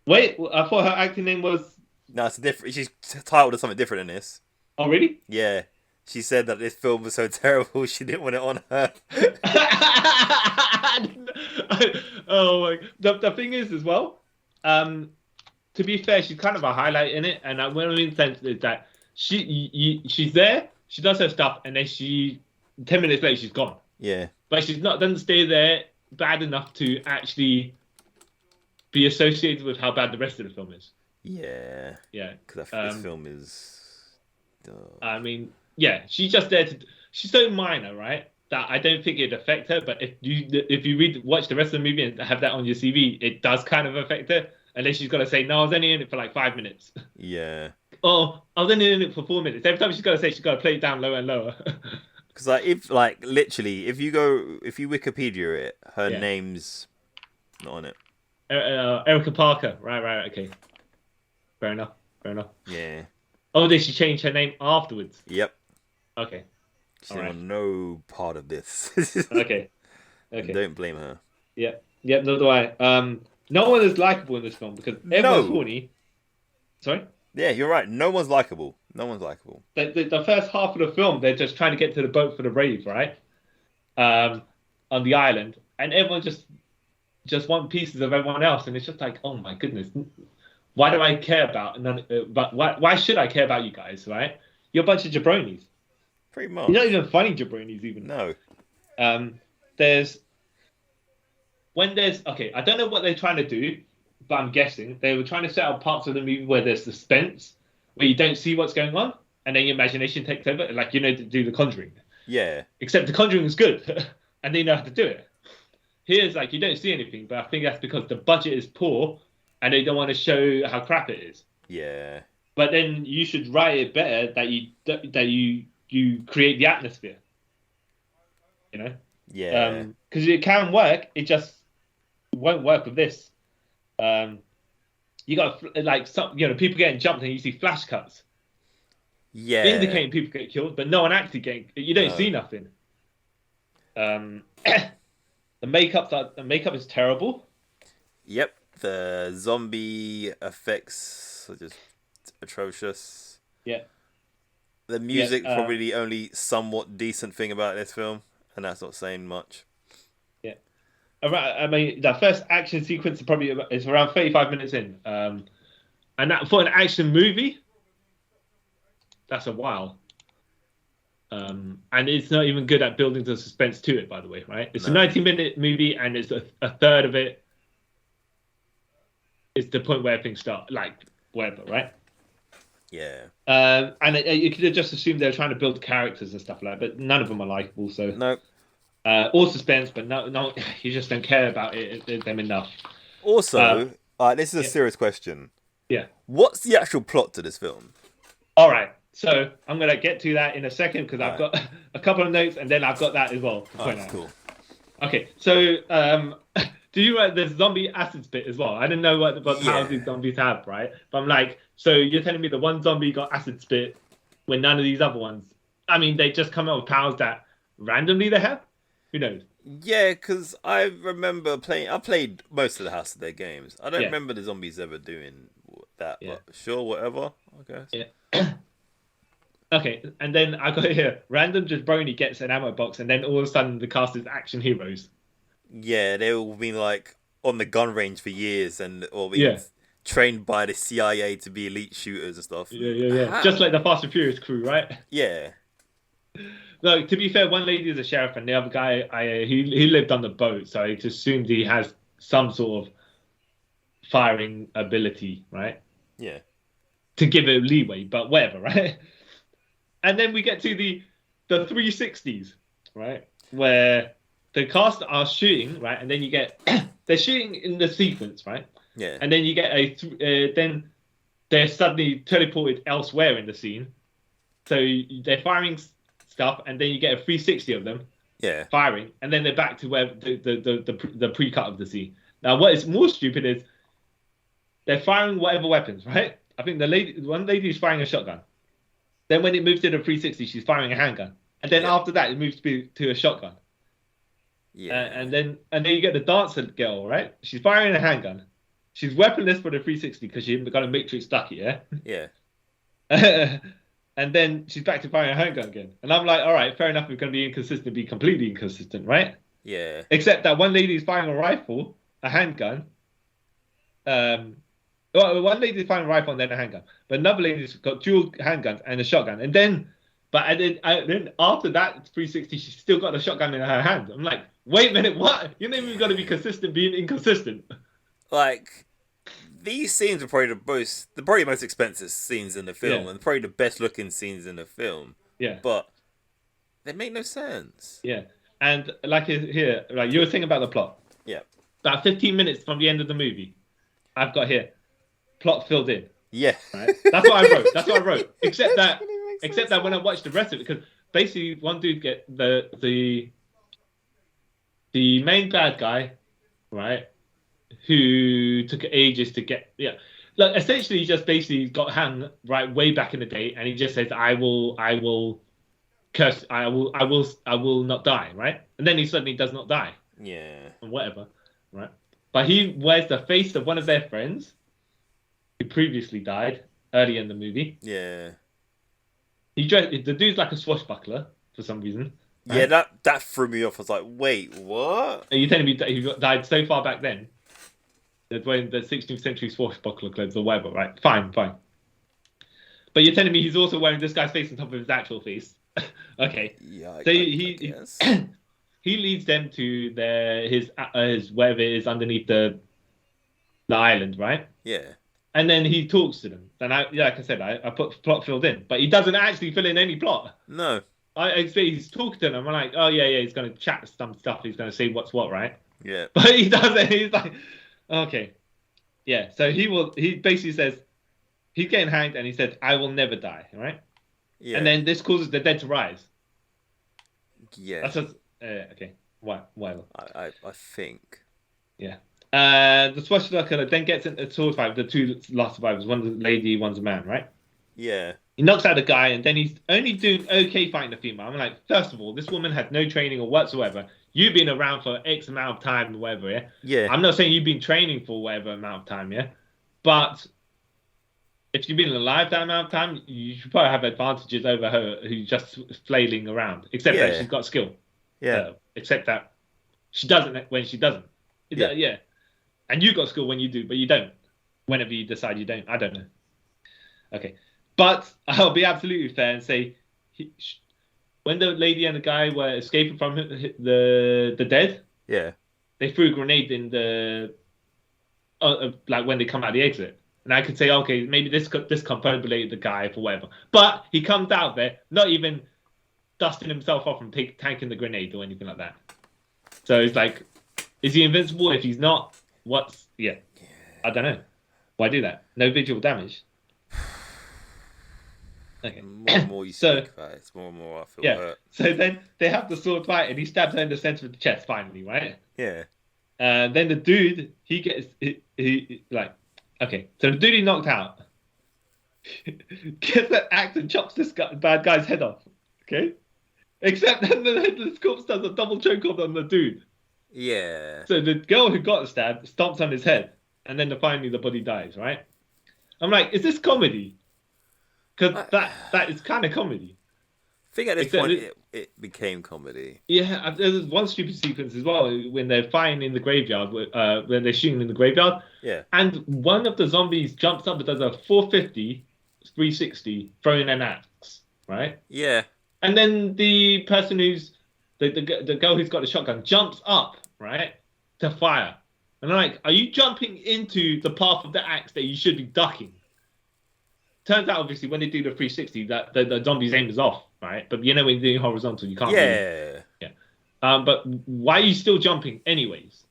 Wait, I thought her acting name was. No, it's different. She's titled as something different in this. Oh, really? Yeah. She said that this film was so terrible she didn't want it on her. Oh my! The thing is as well. To be fair, she's kind of a highlight in it, and what I mean sense is that she's there, she does her stuff, and then 10 minutes later she's gone. Yeah. But she's not doesn't stay there bad enough to actually be associated with how bad the rest of the film is. Yeah. Yeah. Because I think this film is. I mean, yeah, she's just there to. She's so minor, right? That I don't think it'd affect her. But if you watch the rest of the movie and have that on your CV, it does kind of affect her. Unless she's got to say, no, I was only in it for like 5 minutes. Yeah. Oh, I was only in it for 4 minutes. Every time she's got to say, she's got to play it down lower and lower. Because literally, if you Wikipedia it, her name's not on it. Erica Parker. Right. Okay. Fair enough. Yeah. Oh, did she change her name afterwards? Yep. Okay. She's on no part of this. Okay. Don't blame her. Yep, no do I. No one is likable in this film because everyone's horny. Sorry? Yeah, you're right. No one's likable. The first half of the film, they're just trying to get to the boat for the rave, right? On the island. And everyone just want pieces of everyone else. And it's just like, oh my goodness. Why do I care about but why should I care about you guys, right? You're a bunch of jabronis. Pretty much. You're not even funny jabronis even. No. Okay, I don't know what they're trying to do, but I'm guessing they were trying to set up parts of the movie where there's suspense, where you don't see what's going on, and then your imagination takes over, like, to do The Conjuring. Yeah. Except The Conjuring is good, and they know how to do it. Here's, like, you don't see anything, but I think that's because the budget is poor, and they don't want to show how crap it is. Yeah. But then you should write it better that you create the atmosphere. Yeah. Because it can work, it just won't work with this. You got people getting jumped and you see flash cuts. Yeah. Indicating people get killed, but no one actually getting. You don't see nothing. The makeup is terrible. Yep. The zombie effects are just atrocious. Yeah. The music probably the only somewhat decent thing about this film, and that's not saying much. Yeah. I mean, the first action sequence is around 35 minutes in, and that for an action movie, that's a while. And it's not even good at building the suspense to it, by the way, right? It's a 90-minute movie, and it's a third of it is the point where things start, like whatever, right? Yeah. And you could have just assumed they were trying to build characters and stuff like that, but none of them are likable. So no. All suspense, but no, you just don't care about them enough. Also, this is a serious question. Yeah. What's the actual plot to this film? All right. So I'm gonna get to that in a second because I've got a couple of notes, and then I've got that as well to point out. Cool. Okay. So do you the zombie acids bit as well? I didn't know what powers these zombies have, right? But I'm like, so you're telling me the one zombie got acid spit when none of these other ones? I mean, they just come out with powers that randomly they have. Who knows? Yeah, because I remember I played most of the House of Dead games. I don't remember the zombies ever doing that. Yeah. But sure, whatever. I guess. Yeah. Okay, and then I got here. Random jabroni gets an ammo box, and then all of a sudden the cast is action heroes. Yeah, they've all been like on the gun range for years, or been trained by the CIA to be elite shooters and stuff. Yeah. Just like the Fast and Furious crew, right? Yeah. No, to be fair, one lady is a sheriff, and the other guy, he lived on the boat, so I assumed he has some sort of firing ability, right? Yeah. To give it leeway, but whatever, right? And then we get to the 360s, right? Where the cast are shooting, right? And then you get they're shooting in the sequence, right? Yeah. And then you get then they're suddenly teleported elsewhere in the scene. So they're firing stuff, and then you get a 360 of them, Yeah. firing, and then they're back to where the pre-cut of the scene. Now, what is more stupid is they're firing whatever weapons, right? I think one lady is firing a shotgun. Then when it moves to the 360, she's firing a handgun, and then after that, it moves to a shotgun. Yeah. And then you get the dancer girl, right? She's firing a handgun. She's weaponless for the 360 because she got a matrix stuck, yeah. Yeah. And then she's back to firing a handgun again. And I'm like, all right, fair enough. We're going to be inconsistent, be completely inconsistent, right? Yeah. Except that one lady's firing a rifle, a handgun. Well, one lady's firing a rifle and then a handgun, but another lady's got dual handguns and a shotgun. And then after that 360, she's still got the shotgun in her hand. I'm like, wait a minute, what? You know, we've got to be consistent, being inconsistent. Like, these scenes are probably the most expensive scenes in the film, and probably the best looking scenes in the film. Yeah. But they make no sense. Yeah. And like here, like you were thinking about the plot. Yeah. About 15 minutes from the end of the movie, I've got here, plot filled in. Yeah. Right? That's what I wrote. Except that when I watched the rest of it, because basically one dude get the main bad guy, right, who took ages to get, like essentially he just basically got hung right way back in the day, and he just says, I will curse, I will not die, right, and then he suddenly does not die, and whatever, right, but he wears the face of one of their friends who previously died early in the movie. Yeah. The dude's like a swashbuckler for some reason. Right? Yeah, that threw me off. I was like, wait, what? Are you telling me that he died so far back then? That wearing the 16th century swashbuckler clothes or whatever, right? Fine. But you're telling me he's also wearing this guy's face on top of his actual face? Okay. Yeah. So he leads them to his wherever it is underneath the island, right? Yeah. And then he talks to them. And like I said, I put plot filled in, but he doesn't actually fill in any plot. No. I say he's talking to them. I'm like, oh yeah, he's going to chat some stuff. He's going to say what's what, right? Yeah. But he doesn't. He's like, okay, yeah. So he basically says he's getting hanged, and he said, I will never die, right? Yeah. And then this causes the dead to rise. Yeah. That's just okay. Why? I think. Yeah. The swashbuckler then gets into a sword fight with the two last survivors. One's a lady, one's a man, right? Yeah. He knocks out the guy, and then he's only doing okay fighting the female. I'm like, first of all, this woman had no training or whatsoever. You've been around for X amount of time or whatever, yeah? Yeah. I'm not saying you've been training for whatever amount of time, yeah? But if you've been alive that amount of time, you should probably have advantages over her who's just flailing around. Except that she's got skill. Yeah. Except that she doesn't when she doesn't. Yeah. And you got skill when you do, but you don't. Whenever you decide you don't. I don't know. Okay. But I'll be absolutely fair and say, when the lady and the guy were escaping from the dead, they threw a grenade in the like when they come out the exit, and I could say, okay, maybe this confabulated the guy for whatever. But he comes out there, not even dusting himself off from tanking the grenade or anything like that. So it's like, is he invincible? If he's not, I don't know. Why do that? No visual damage. Okay. More and more you speak about it, more and more I feel hurt. So then they have the sword fight, and he stabs her in the center of the chest finally, right? Yeah. And then the dude, he gets he like, okay, so the dude he knocked out gets that axe and chops this bad guy's head off. Okay, except then the headless corpse does a double choke on the dude. Yeah. So the girl who got stabbed stomps on his head, and then finally the body dies. Right? I'm like, is this comedy? Because that is kind of comedy. I think at this point it became comedy. Yeah, there's one stupid sequence as well when they're fighting in the graveyard, when they're shooting in the graveyard. Yeah. And one of the zombies jumps up and does a 450, 360, throwing an axe, right? Yeah. And then the person who's, the girl who's got the shotgun jumps up, right, to fire. And I'm like, are you jumping into the path of the axe that you should be ducking? Turns out, obviously, when they do the 360, that the zombie's aim is off, right? But you know, when you're doing horizontal, you can't. Yeah. But why are you still jumping, anyways?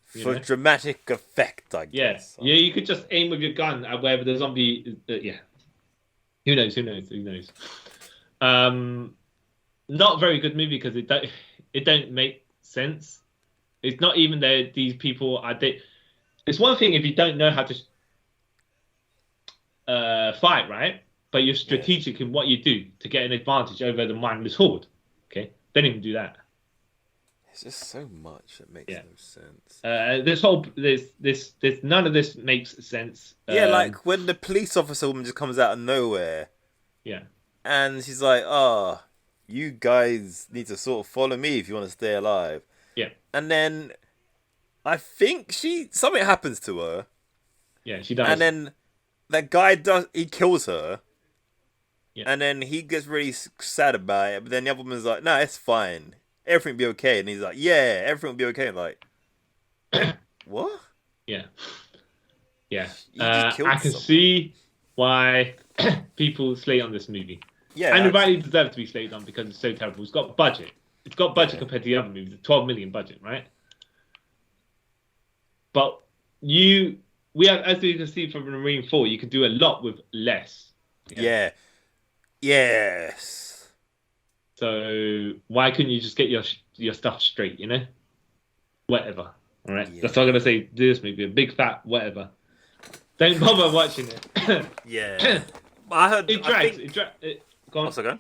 For dramatic effect, I guess. Yeah, you could just aim with your gun at wherever the zombie. Who knows? Not very good movie because it don't make sense. It's not even that these people are. It's one thing if you don't know how to fight, right? But you're strategic in what you do to get an advantage over the mindless horde. Okay, don't even do that. It's just so much that makes no sense. This none of this makes sense. Yeah, like when the police officer woman just comes out of nowhere. Yeah. And she's like, "Oh, you guys need to sort of follow me if you want to stay alive." Yeah. And then I think something happens to her. Yeah, she does. And then that guy he kills her. Yeah. And then he gets really sad about it. But then the other woman's like, "No, it's fine. Everything will be okay." And he's like, "Yeah, everything will be okay." I'm like, what? Yeah. Yeah. just killed I can someone. see why people slate on this movie. Yeah. And it rightly deserves to be slated on because it's so terrible. It's got budget. It's got budget compared to the other movies. It's 12 million budget, right? But we have, as you can see from Marine 4, you can do a lot with less. Yeah. Yes. So why couldn't you just get your stuff straight, you know? Whatever. All right. Yeah. That's all I'm gonna say. Do this movie, a big fat whatever. Don't bother watching it. Yeah. I heard It drags. Go on. What's that going?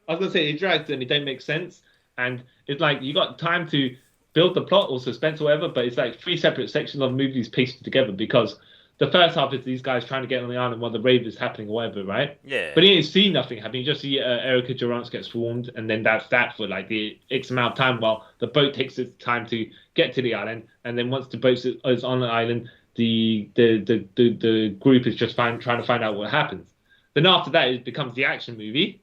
I was gonna say it drags and it don't make sense, and it's like you got time to build the plot or suspense or whatever, but it's like 3 separate sections of movies pasted together because the first half is these guys trying to get on the island while the rave is happening or whatever, right? Yeah. But you didn't see nothing happen. You just see Erica Durance get swarmed, and then that's that for like the X amount of time while the boat takes its time to get to the island, and then once the boat is on the island, the group is just trying to find out what happens. Then after that, it becomes the action movie.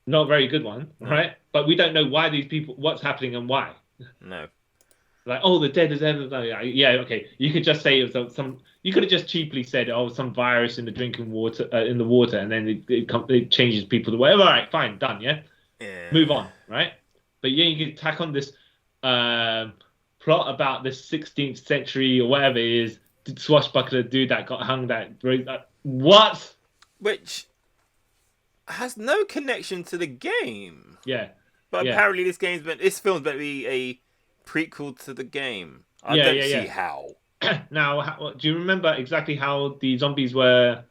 Not a very good one, right? But we don't know why these people, what's happening and why. No. Like, oh, the dead is ever. Yeah, okay. You could just say it was some. You could have just cheaply said, oh, some virus in the drinking water, and then it changes people to whatever. All right, fine, done. Yeah. Move on, right? But yeah, you could tack on this plot about this 16th century or whatever it is swashbuckler dude that got hung. What? Which has no connection to the game. Yeah. But apparently this film's better be a prequel to the game. I don't see how. Now, do you remember exactly how the zombies were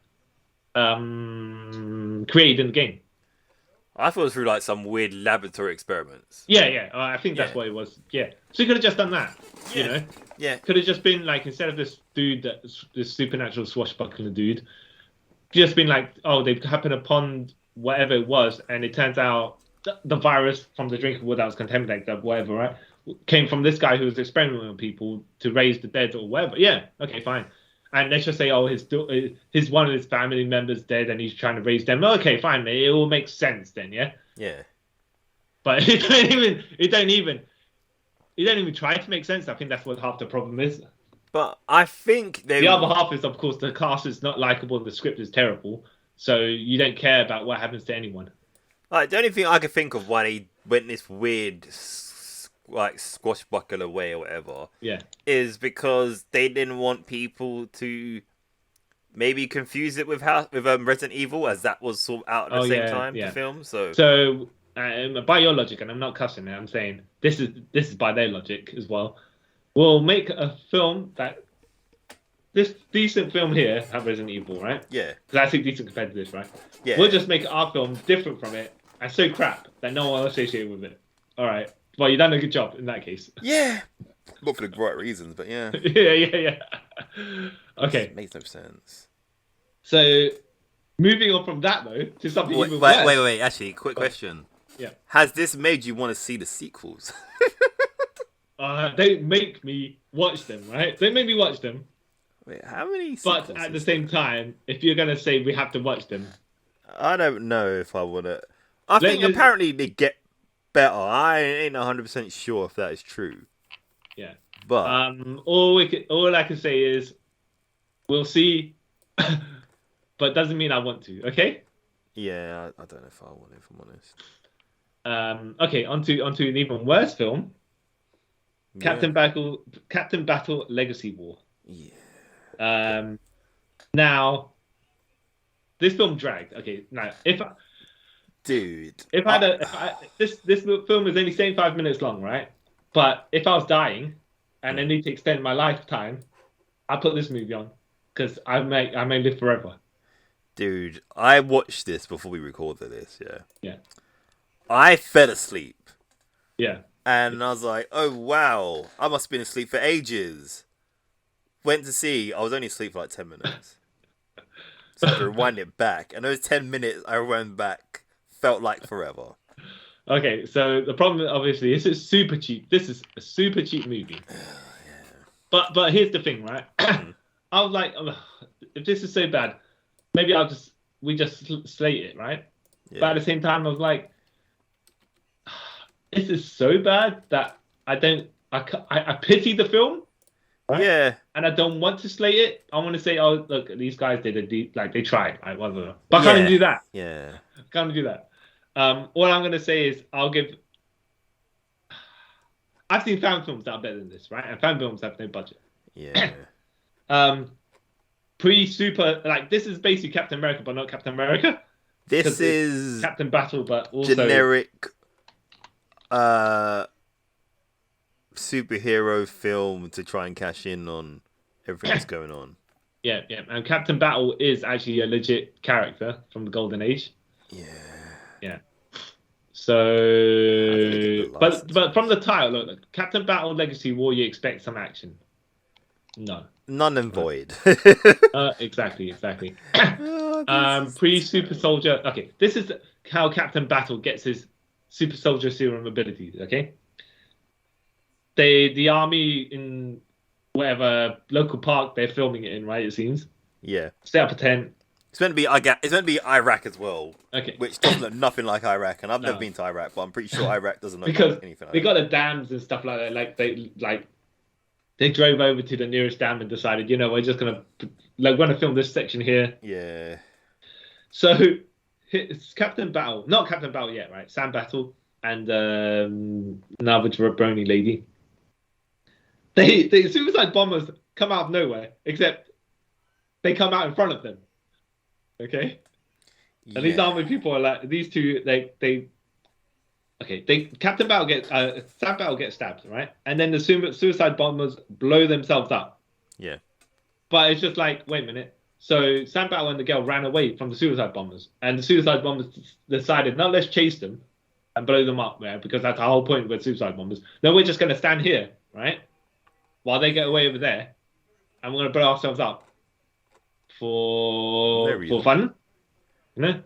created in the game? I thought it was through like some weird laboratory experiments. Yeah. I think that's what it was. Yeah. So you could have just done that. You know? Yeah. Could have just been like, instead of this dude, this supernatural swashbuckler dude, just been like, oh, they've happened upon whatever it was, and it turns out the virus from the drinking water that was contaminated, whatever, right, came from this guy who was experimenting on people to raise the dead or whatever. Yeah, okay, fine. And let's just say, oh, his one of his family members dead, and he's trying to raise them. Okay, fine, it all makes sense then, yeah. Yeah. But it don't even try to make sense. I think that's what half the problem is. But I think the other half is, of course, the cast is not likable and the script is terrible, so you don't care about what happens to anyone. Like, the only thing I could think of why they went this weird, like, squashbuckler way or whatever, is because they didn't want people to maybe confuse it with Resident Evil, as that was sort of out at the same time to film. So by your logic, and I'm not cussing it, I'm saying this is by their logic as well. We'll make a film this decent film here at Resident Evil, right? Yeah. Because I think decent compared to this, right? Yeah. We'll just make our film different from it and so crap that no one will associate with it. All right. Well, you've done a good job in that case. Yeah. Not for the right reasons, but yeah. yeah. Okay. It makes no sense. So, moving on from that though to something even worse. worse. Wait. Actually, quick question. Yeah. Has this made you want to see the sequels? Don't make me watch them, right? Don't make me watch them. Wait, how many sequels? But at the same time, if you're gonna say we have to watch them, I don't know if I want to. I think apparently they get better. I ain't 100% sure if that is true. Yeah. But all I can say is we'll see, but doesn't mean I want to. Okay. Yeah, I don't know if I want it, if I'm honest. Okay, onto an even worse film. Captain Battle Legacy War. Yeah. Now, this film dragged. Okay, now Dude. This film is only 75 minutes long, right? But if I was dying and I need to extend my lifetime, I put this movie on because I may live forever. Dude, I watched this before we recorded this, yeah. Yeah. I fell asleep. Yeah. And I was like, oh wow, I must have been asleep for ages. Went to see, I was only asleep for like 10 minutes. So I had to rewind it back. And those 10 minutes I rewound back felt like forever. Okay, so the problem obviously is it's super cheap. This is a super cheap movie. But here's the thing, right? I was like, if this is so bad, maybe we just slate it, right? Yeah. But at the same time, I was like, this is so bad that I pity the film. Right? Yeah. And I don't want to slate it. I want to say, oh, look, these guys they tried. Right? Whatever. But I can't do that. Yeah. I can't do that. All I'm going to say is I've seen fan films that are better than this, right? And fan films have no budget. Yeah. Pre-super, like, this is basically Captain America, but not Captain America. This is Captain Battle, but also generic superhero film to try and cash in on everything that's going on. Yeah. And Captain Battle is actually a legit character from the Golden Age. Yeah. So, but from the title, look, Captain Battle Legacy War, you expect some action. No. None and void. Exactly. Pre-super soldier. Okay, this is how Captain Battle gets his super soldier serum abilities. Okay, the army in whatever local park they're filming it in, right? It seems. Yeah. Set up a tent. It's meant to be Iraq as well. Okay. Which doesn't look nothing like Iraq, and I've never been to Iraq, but I'm pretty sure Iraq doesn't look because like anything like they got the dams and stuff like that. They drove over to the nearest dam and decided, we're just gonna film this section here. Yeah. So it's Captain Battle, not Captain Battle yet, right? Sam Battle and another jabroni lady. The suicide bombers come out of nowhere, except they come out in front of them. Okay. Yeah. And these army people are like these two. Captain Battle gets Sam Battle gets stabbed, right? And then the suicide bombers blow themselves up. Yeah. But it's just like, wait a minute. So Sam Battle and the girl ran away from the suicide bombers, and the suicide bombers decided, no, let's chase them and blow them up, right? Because that's the whole point with suicide bombers. No, we're just gonna stand here, right? While they get away over there, and we're gonna blow ourselves up for fun. You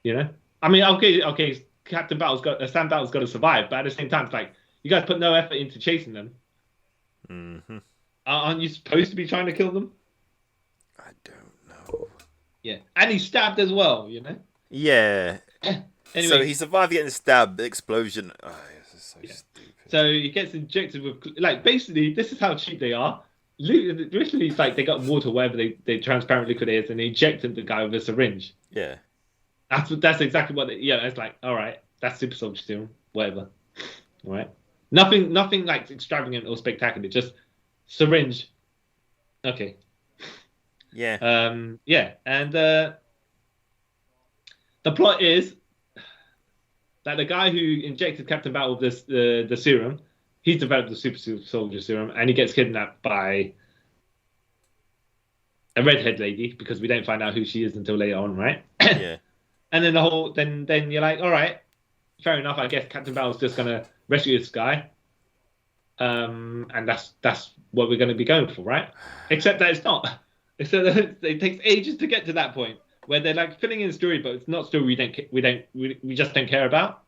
know. I mean, okay. Sam Battle's got to survive, but at the same time, it's like you guys put no effort into chasing them. Mm-hmm. Aren't you supposed to be trying to kill them? I don't know. Yeah, and he's stabbed as well. Yeah. Anyway, so he survived getting stabbed. The explosion. Oh, this is so stupid. So he gets injected with basically this is how cheap they are. Literally, it's like they got water, wherever they transparent liquid is, and they injected the guy with a syringe. Yeah. That's exactly what. It's like, all right, that's super soldier serum, whatever. All right, nothing like extravagant or spectacular, just syringe. Okay. Yeah. And the plot is that the guy who injected Captain Battle with the serum, he's developed the super soldier serum, and he gets kidnapped by a redhead lady because we don't find out who she is until later on, right? Yeah. And then then you're like, all right, fair enough. I guess Captain Battle's just gonna rescue this guy, and that's what we're gonna be going for, right? Except that it's not. Except that it takes ages to get to that point where they're like filling in the story, but it's not story we just don't care about,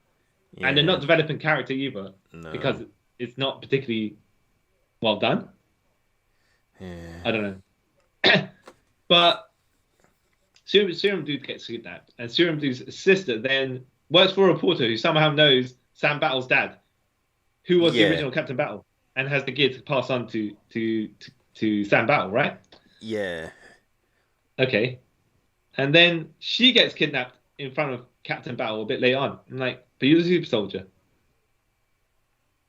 and they're not developing character either because it's not particularly well done. Yeah. I don't know, but. Serum Dude gets kidnapped, and Serum Dude's sister then works for a reporter who somehow knows Sam Battle's dad, who was the original Captain Battle, and has the gear to pass on to Sam Battle, right? Yeah. Okay. And then she gets kidnapped in front of Captain Battle a bit later on. I'm like, but you're a super soldier,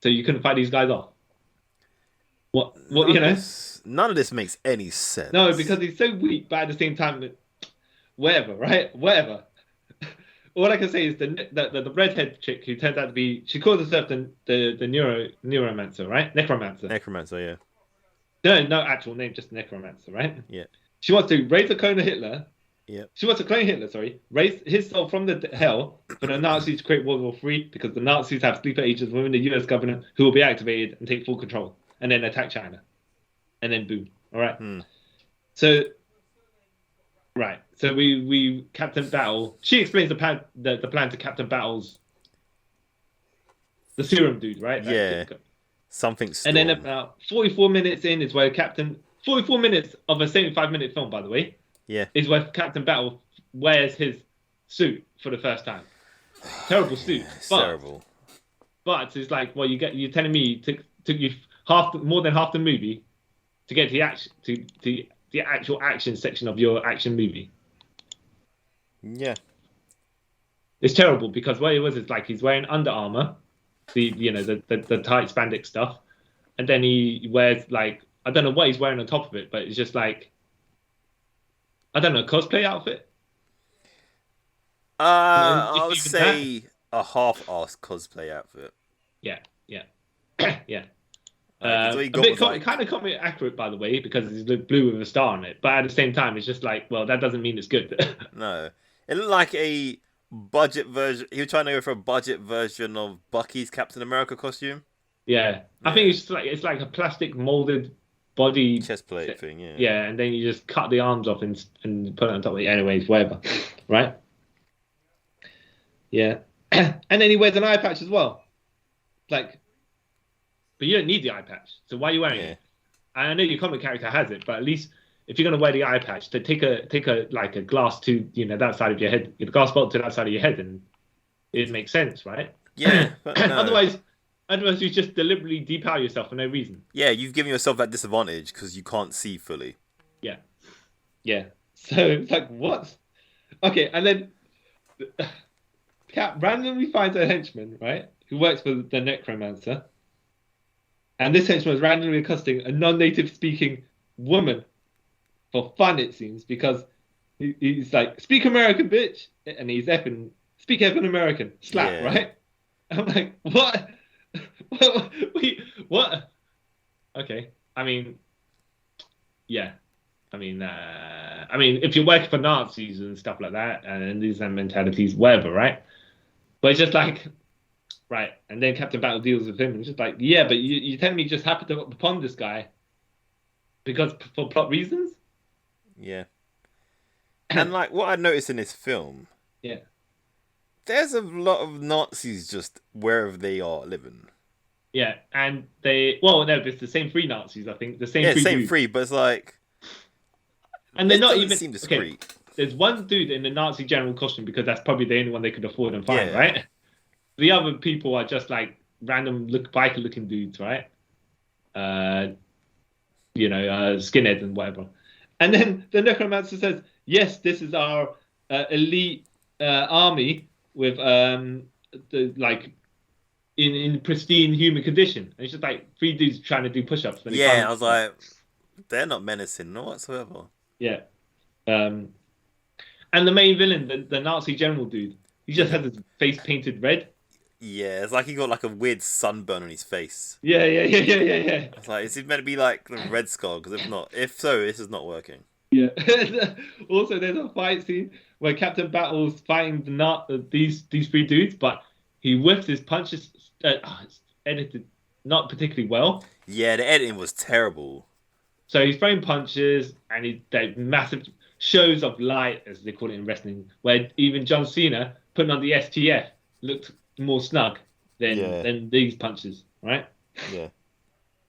so you couldn't fight these guys off. What None of this makes any sense. No, because he's so weak, but at the same time. Whatever, right? Whatever. all I can say is the redhead chick who turns out to be, she calls herself the neuromancer, right? Necromancer. Necromancer, yeah. No actual name, just necromancer, right? Yeah. She wants to raise a clone of Hitler. Yeah. She wants to clone Hitler, sorry. Raise his soul from the hell for the Nazis to create World War III because the Nazis have sleeper agents within the US government who will be activated and take full control and then attack China. And then boom. All right. So we Captain Battle. She explains the plan to Captain Battle's the serum dude, right? Yeah. Something. And then about 44 minutes in is where 44 minutes of a 75-minute film, by the way. Yeah. Is where Captain Battle wears his suit for the first time. Terrible suit. Terrible. But it's like, well, you're telling me it took you more than half the movie to get to the actual action section of your action movie. Yeah. It's terrible because what it was is like he's wearing Under Armour, the tight spandex stuff, and then he wears like I don't know what he's wearing on top of it, but it's just like I don't know, cosplay outfit. I would say a half-assed cosplay outfit. Yeah. Yeah. Kind of comic accurate, by the way, because it's blue with a star on it. But at the same time, it's just like, well, that doesn't mean it's good. No, it looked like a budget version. He was trying to go for a budget version of Bucky's Captain America costume. Yeah, I think it's like a plastic molded body chest plate thing. Yeah. Yeah, and then you just cut the arms off and put it on top of it. Anyways, whatever, right? Yeah, and then he wears an eye patch as well, like. But you don't need the eye patch, so why are you wearing it? And I know your comic character has it, but at least if you're gonna wear the eye patch, to take a like a glass to that side of your head, the glass bolt to that side of your head, and it makes sense, right? Yeah. But no. Otherwise, you just deliberately depower yourself for no reason. Yeah, you've given yourself that disadvantage because you can't see fully. Yeah. So it's like what? Okay, and then Cap randomly finds a henchman, right, who works for the Necromancer. And this henchman was randomly accosting a non-native speaking woman for fun, it seems, because he's like, speak American, bitch. And he's speak effing American, slap, right? I'm like, what? What? Okay. I mean, yeah. I mean, if you're working for Nazis and stuff like that, and these mentalities, whatever, right? But it's just like, right, and then Captain Battle deals with him, and it's just like, yeah, but you're telling me you just happened to upon this guy because for plot reasons? Yeah. And like what I noticed in this film, there's a lot of Nazis just wherever they are living. Yeah, and it's the same three Nazis, I think. The same three, but it's like, and they're not even seem discreet. Okay, there's one dude in the Nazi general costume because that's probably the only one they could afford and find, right? The other people are just like random biker looking dudes, right? Skinheads and whatever. And then the Necromancer says, yes, this is our elite army with in pristine human condition. And it's just like three dudes trying to do push-ups. I was like, they're not menacing, no whatsoever. Yeah. And the main villain, the Nazi general dude, he just has his face painted red. Yeah, it's like he got like a weird sunburn on his face. Yeah. It's like, is he meant to be like the Red Skull? Because if so, this is not working. Yeah. Also, there's a fight scene where Captain Battle's fighting these three dudes, but he whiffs his punches. It's edited not particularly well. Yeah, the editing was terrible. So he's throwing punches, and they massive shows of light, as they call it in wrestling, where even John Cena putting on the STF looked more snug than these punches, right? Yeah.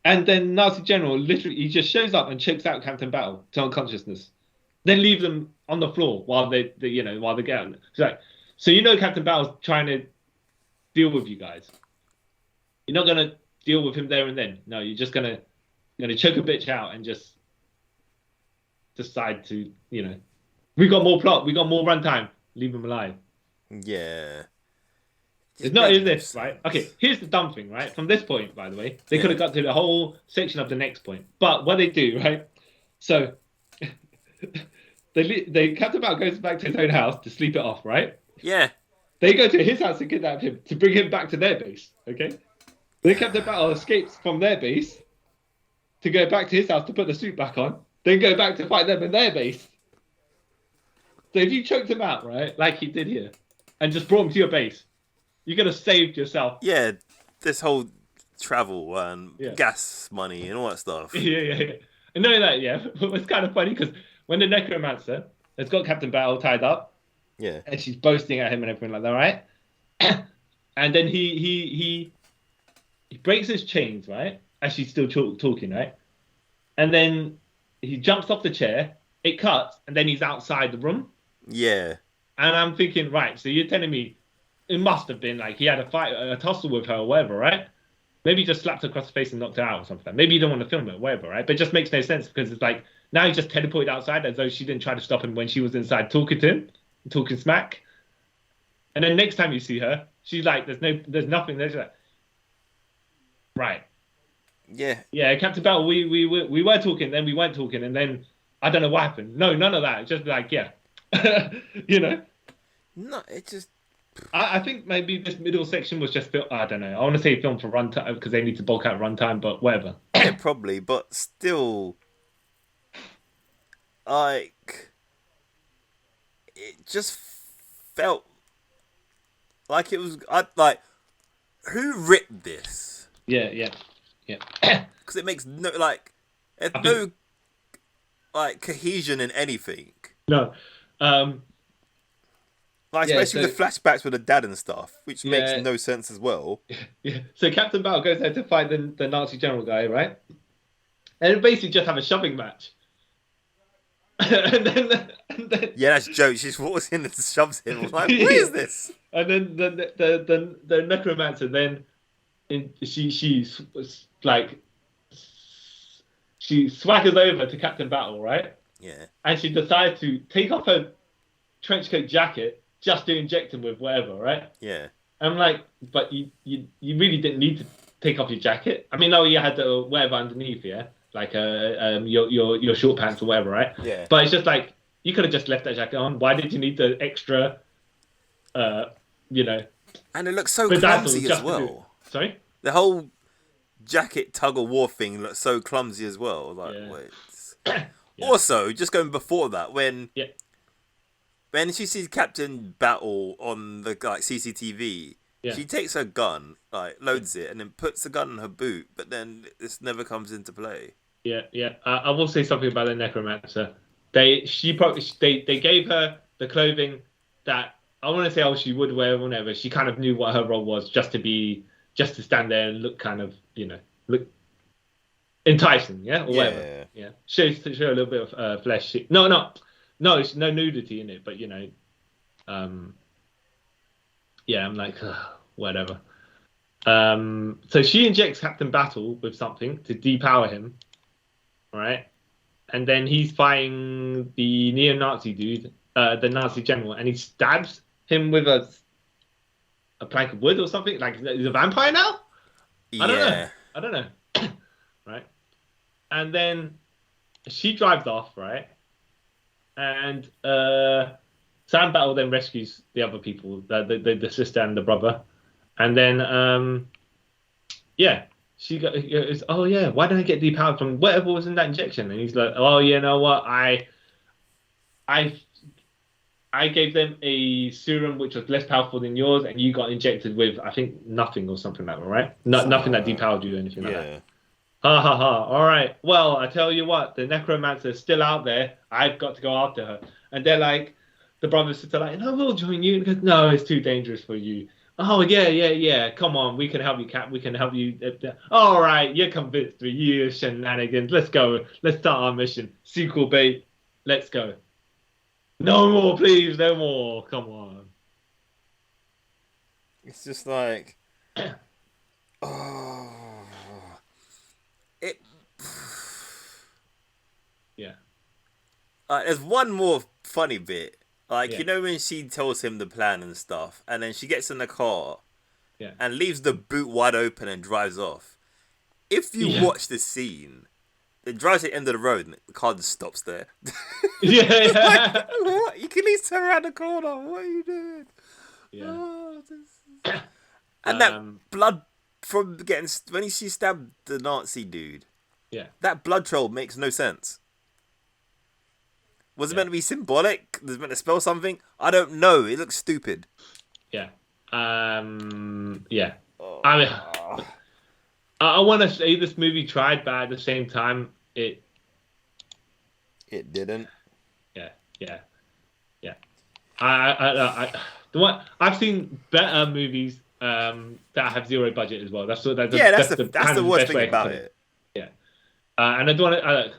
And then Nazi General literally he just shows up and chokes out Captain Battle to unconsciousness, then leave them on the floor while they get out. It's like, so Captain Battle's trying to deal with you guys. You're not gonna deal with him there and then. No, you're just gonna choke a bitch out and just decide to we got more plot, we got more runtime, leave him alive. Yeah. It's not as if, right? Okay, here's the dumb thing, right? From this point, by the way, they could have got to the whole section of the next point. But what they do, right? So, Captain Battle goes back to his own house to sleep it off, right? Yeah. They go to his house to kidnap him to bring him back to their base. Okay. Then Captain Battle escapes from their base to go back to his house to put the suit back on. Then go back to fight them in their base. So if you choked him out, right, like he did here, and just brought him to your base, you could have saved yourself. Yeah, this whole travel and gas money and all that stuff. Yeah. And knowing that, it's kind of funny because when the Necromancer has got Captain Battle tied up, and she's boasting at him and everything like that, right? And then he breaks his chains, right? As she's still talking, right? And then he jumps off the chair, it cuts, and then he's outside the room. Yeah. And I'm thinking, right, so you're telling me it must have been like he had a tussle with her or whatever, right? Maybe he just slapped her across the face and knocked her out or something. Maybe you don't want to film it or whatever, right? But it just makes no sense because it's like now he just teleported outside as though she didn't try to stop him when she was inside talking to him, talking smack. And then next time you see her, she's like, there's nothing there. She's like, right. Yeah, Captain Battle, we were talking, then we weren't talking, and then I don't know what happened. No, none of that. It's just like, you know? No, it just... I think maybe this middle section was just, I don't know. I want to say film for runtime because they need to bulk out runtime, but whatever. Yeah, probably, but still, like, it just felt like it was, who writ this? Yeah. Because it makes no, there's no, cohesion in anything. No. Especially the flashbacks with the dad and stuff, which makes no sense as well. Yeah. So Captain Battle goes there to fight the Nazi general guy, right? And they basically just have a shoving match. and then yeah, that's joke. She just walks in and shoves him. I'm like, what is this? And then the Necromancer then she swaggers over to Captain Battle, right? Yeah. And she decides to take off her trench coat jacket just to inject him with whatever, right? Yeah. I'm like, but you really didn't need to take off your jacket. I mean, no, you had the whatever underneath, yeah, like your short pants or whatever, right? Yeah. But it's just like you could have just left that jacket on. Why did you need the extra, you know? And it looks so clumsy as well. Sorry. The whole jacket tug of war thing looks so clumsy as well. Like, wait. Yeah. Also, just going before that, when she sees Captain Battle on the CCTV, she takes her gun, loads it, and then puts the gun in her boot. But then this never comes into play. Yeah. I will say something about the Necromancer. They gave her the clothing that I want to say she would wear whenever. She kind of knew what her role was, just to stand there and look kind of, look enticing, or whatever. Yeah. Show a little bit of flesh. No, it's no nudity in it, but I'm like, whatever. So she injects Captain Battle with something to depower him, right? And then he's fighting the neo-Nazi dude, the Nazi general, and he stabs him with a plank of wood or something. Like, he's a vampire now? I don't know. Right? And then she drives off, right? And Sam Battle then rescues the other people, the sister and the brother. And then, she goes, oh, yeah, why don't I get depowered from whatever was in that injection? And he's like, oh, you know what? I gave them a serum which was less powerful than yours, and you got injected with, I think, nothing or something like that, right? Nothing that depowered you or anything like that. Ha ha ha. All right. Well, I tell you what, the Necromancer is still out there. I've got to go after her. And they're like, the brothers are like, no, we'll join you. And he goes, no, it's too dangerous for you. Oh, yeah. Come on. We can help you, Cap. We can help you. All right. You're convinced with you shenanigans. Let's go. Let's start our mission. Sequel bait. Let's go. No more, please. No more. Come on. It's just like, there's one more funny bit. When she tells him the plan and stuff, and then she gets in the car and leaves the boot wide open and drives off. If you watch this scene, it drives to the end of the road and the car just stops there. Yeah. What? You can at least turn around the corner. What are you doing? Yeah. And that blood from getting when she stabbed the Nazi dude. Yeah. That blood trail makes no sense. Was it meant to be symbolic? Was it meant to spell something? I don't know. It looks stupid. Yeah. Yeah. I mean, I want to say this movie tried, but at the same time, it didn't. Yeah. The one I've seen better movies that have zero budget as well. That's the worst thing about it. Yeah. And I don't want to.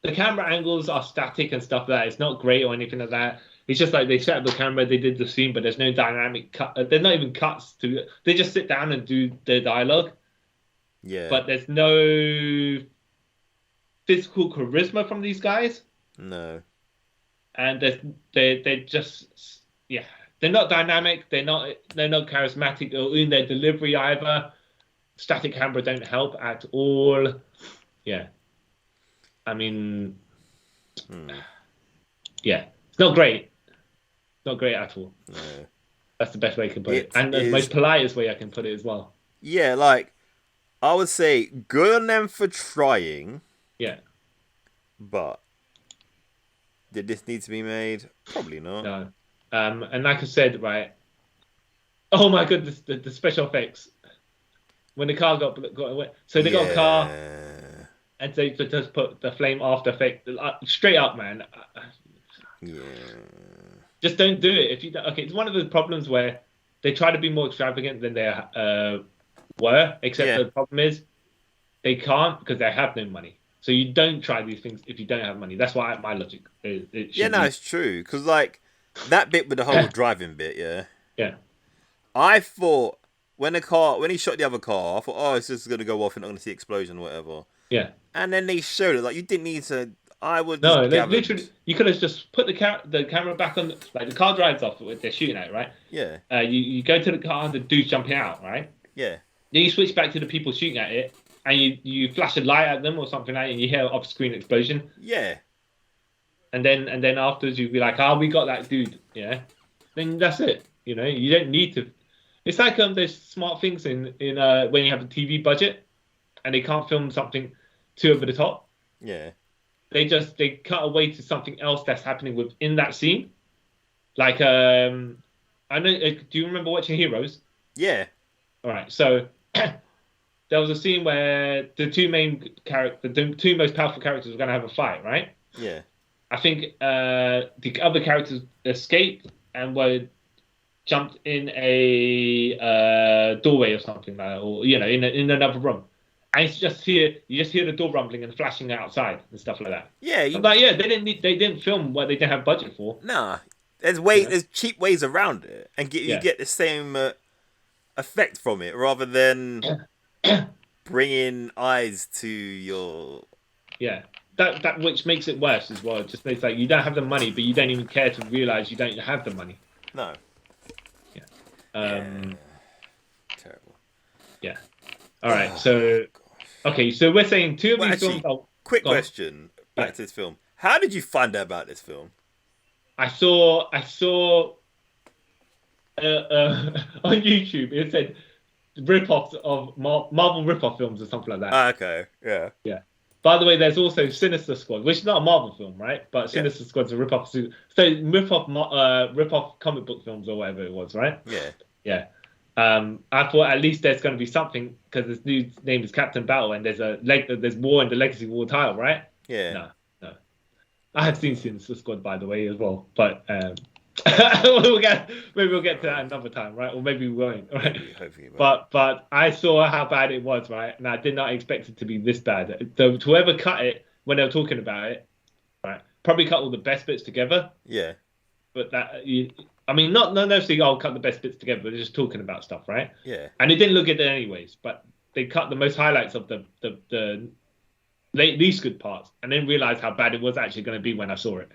The camera angles are static and stuff like that. It's not great or anything like that. It's just like they set up the camera, they did the scene, but there's no dynamic cut. There's not even cuts to it. They just sit down and do their dialogue. Yeah. But there's no physical charisma from these guys. No. And they're just they're not dynamic. They're not charismatic or in their delivery either. Static camera don't help at all. Yeah. I mean, yeah, it's not great. Not great at all. No. That's the best way I can put it. And the most politest way I can put it as well. Yeah, like, I would say good on them for trying. Yeah. But did this need to be made? Probably not. No. And like I said, right, oh my goodness, the special effects. When the car got away. So they got a car. And they just put the flame after effect straight up, man. Yeah. Just don't do it. If you don't, okay, it's one of the problems where they try to be more extravagant than they were. Except the problem is they can't because they have no money. So you don't try these things if you don't have money. That's why my logic. It's true because like that bit with the whole driving bit. Yeah. I thought when he shot the other car, I thought, oh, it's just gonna go off and I'm gonna see explosion or whatever. Yeah. And then they showed it like you didn't need to. I would. No, literally, you could have just put the camera back on. Like the car drives off, they're shooting at it, right? Yeah. You go to the car, the dude's jumping out, right? Yeah. Then you switch back to the people shooting at it, and you flash a light at them or something like that, and you hear an off-screen explosion. Yeah. And then afterwards you'd be like, oh, we got that dude. Yeah. Then that's it. You know, you don't need to. It's like there's smart things in when you have a TV budget, and they can't film something too over the top. Yeah. They cut away to something else that's happening within that scene. Like I know. Do you remember watching Heroes? Yeah. All right. So there was a scene where the two most powerful characters were going to have a fight, right? Yeah. I think the other characters escaped and were jumped in a doorway or something like that, or in another room. And you just hear the door rumbling and flashing outside and stuff like that. Yeah, they didn't film what they didn't have budget for. Nah, there's cheap ways around it, and you get the same effect from it rather than bringing eyes to your. Yeah, that which makes it worse as well. It just makes like you don't have the money, but you don't even care to realize you don't have the money. No. Yeah. Terrible. Yeah. All right. So. Okay, so we're saying two of these films. Quick question back to this film. How did you find out about this film? I saw on YouTube. It said rip-offs of Marvel rip-off films or something like that. Okay, yeah. Yeah. By the way, there's also Sinister Squad, which is not a Marvel film, right? But Sinister Squad's a rip-off. So rip-off comic book films or whatever it was, right? Yeah. Yeah. I thought at least there's going to be something because this dude's name is Captain Battle and there's war in the Legacy War title, right? Yeah. No. I have seen Sinister Squad, by the way, as well, but maybe we'll get to that another time, right? Or maybe we won't, right? Hopefully, but I saw how bad it was, right? And I did not expect it to be this bad. So whoever cut it when they were talking about it, right, probably cut all the best bits together. Yeah. But not necessarily I'll cut the best bits together, but they're just talking about stuff, right? Yeah. And it didn't look good anyways, but they cut the most highlights of the least good parts, and then realized how bad it was actually going to be when I saw it.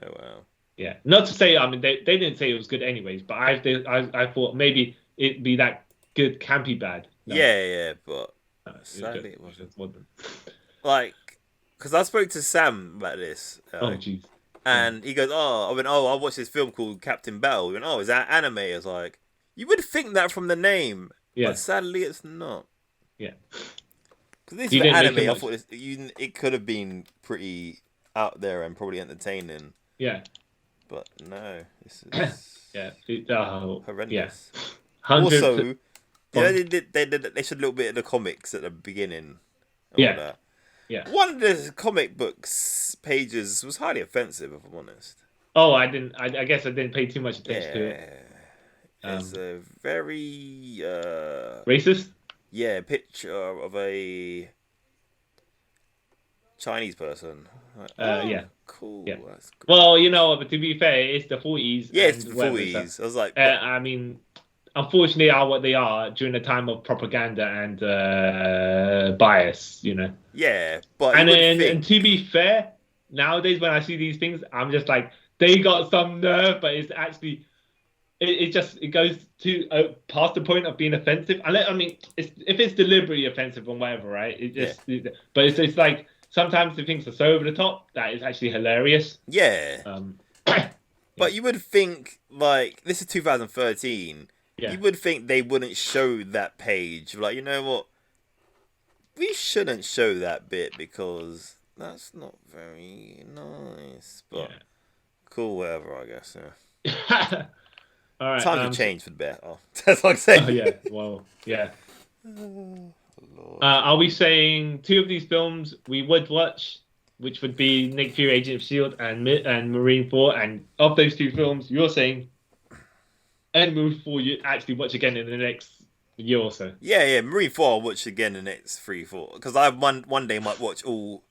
Oh wow. Yeah. Not to say, I mean, they didn't say it was good anyways, but I thought maybe it'd be that good campy bad. No. Yeah, but sadly it wasn't. Like, because I spoke to Sam about this. Oh jeez. And he goes, "Oh," I went, "Oh, I watched this film called Captain Bell." He went, "Oh, is that anime?" I was like, "You would think that from the name, but sadly, it's not." Yeah. Because this You is didn't make anime. it I much- thought it could have been pretty out there and probably entertaining, Yeah. but no, this is Yeah. horrendous. 100. Also, you know, they showed a little bit of the comics at the beginning. And Yeah. all that. Yeah. One of the comic books pages was highly offensive, if I'm honest. Oh, I didn't. I guess I didn't pay too much attention to it. It's a very Racist. picture of a Chinese person. Like, Yeah. Cool. Yeah. That's good. Well, you know, but to be fair, it's the 40s. Yeah, it's and the whatever, 40s. I was like, I mean, unfortunately, are what they are during the time of propaganda and bias, you know. yeah, but And to be fair, nowadays when I see these things, I'm just like, they got some nerve, but it's actually, it goes to past the point of being offensive. I mean, if it's deliberately offensive or whatever, right? But it's like sometimes the things are so over the top that it's actually hilarious. yeah. But you would think, like, this is 2013. Yeah. You would think they wouldn't show that page. Like, you know what? We shouldn't show that bit because that's not very nice. But cool, whatever, I guess. Yeah. All right. Times have changed for the better. That's what I'm saying. Oh yeah. Well, yeah. Lord. Are we saying two of these films we would watch, which would be Nick Fury, Agent of S.H.I.E.L.D. and Marine 4, and of those two films, you're saying and Marine 4 you actually watch again in the next year or so? Yeah. Marine 4 I'll watch again the next 3-4. Because I one day might watch all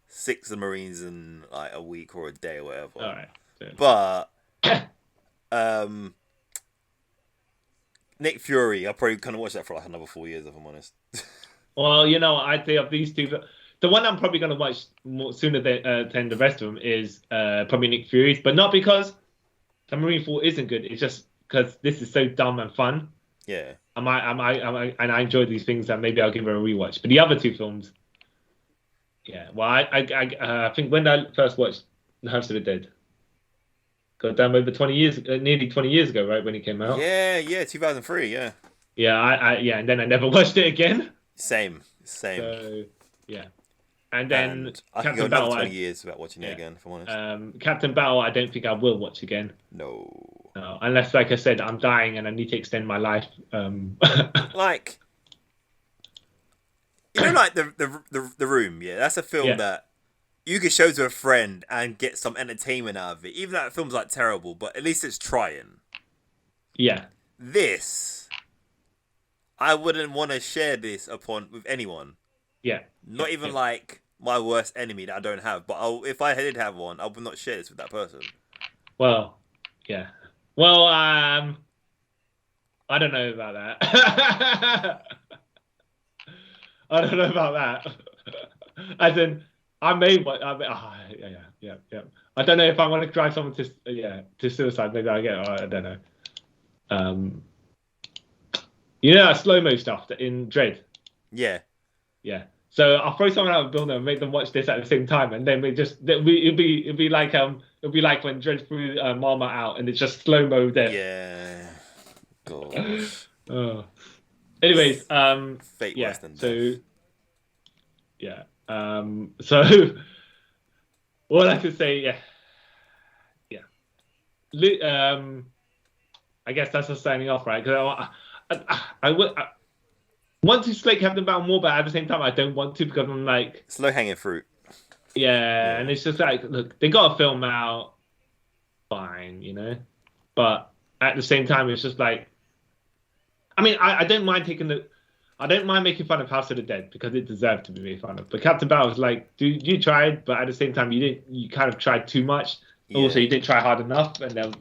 6 of the Marines in like a week or a day or whatever. All right. But Nick Fury, I'll probably kind of watch that for like another 4 years if I'm honest. Well, you know, I'd say of these two, the one I'm probably going to watch more sooner than the rest of them is probably Nick Fury's, but not because the Marine 4 isn't good. It's just because this is so dumb and fun. Yeah. And I enjoy these things, and maybe I'll give it a rewatch. But the other two films, yeah. Well, I think when I first watched House of the Dead, got done over 20 years, nearly 20 years ago, right when it came out. Yeah, 2003. Yeah. Yeah, and then I never watched it again. Same. So yeah, and then I can go Captain another Battle. 20 years without watching it again, if I'm honest. Captain Battle, I don't think I will watch again. No. Unless, like I said, I'm dying and I need to extend my life. Like, you know, like the Room. Yeah, that's a film that you could show to a friend and get some entertainment out of it. Even though that film's like terrible, but at least it's trying. Yeah. This, I wouldn't want to share this with anyone. Yeah. Not even like my worst enemy that I don't have. But if I did have one, I would not share this with that person. Well, yeah. Well, I don't know about that. I don't know about that. As in, I may. Yeah. I don't know if I want to drive someone to suicide. Maybe I get. I don't know. You know that slow-mo stuff in Dread? Yeah. Yeah. So I'll throw someone out of the building and make them watch this at the same time, and then it'll be like when Dread threw Mama out, and it's just slow-mo death. Yeah. Gosh. Anyways, Fate worse than so death. yeah. So what I could say, I guess that's us signing off, right? Because I want to slay Captain Battle more, but at the same time, I don't want to because I'm like Slow hanging fruit. Yeah, and it's just like, look, they got a film out, fine, you know, but at the same time, it's just like, I mean, I don't mind making fun of House of the Dead because it deserved to be made fun of. But Captain Battle was like, dude, you tried, but at the same time, you kind of tried too much. Yeah. Also, you didn't try hard enough, and then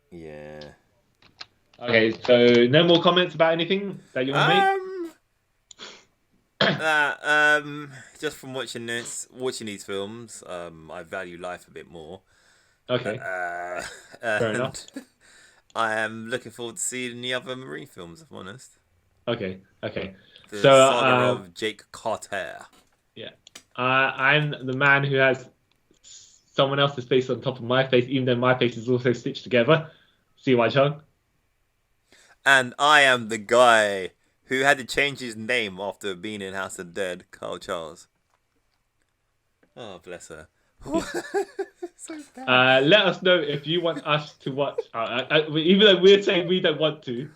Yeah. Okay, so no more comments about anything that you want to make? Just from watching these films, I value life a bit more. Okay. Fair enough. I am looking forward to seeing the other Marine films, if I'm honest. Okay. The So, saga of Jake Carter. Yeah. I'm the man who has someone else's face on top of my face, even though my face is also stitched together. See why, Chung? And I am the guy who had to change his name after being in House of Dead, Carl Charles. Oh, bless her. So bad. Let us know if you want us to watch. Even though we're saying we don't want to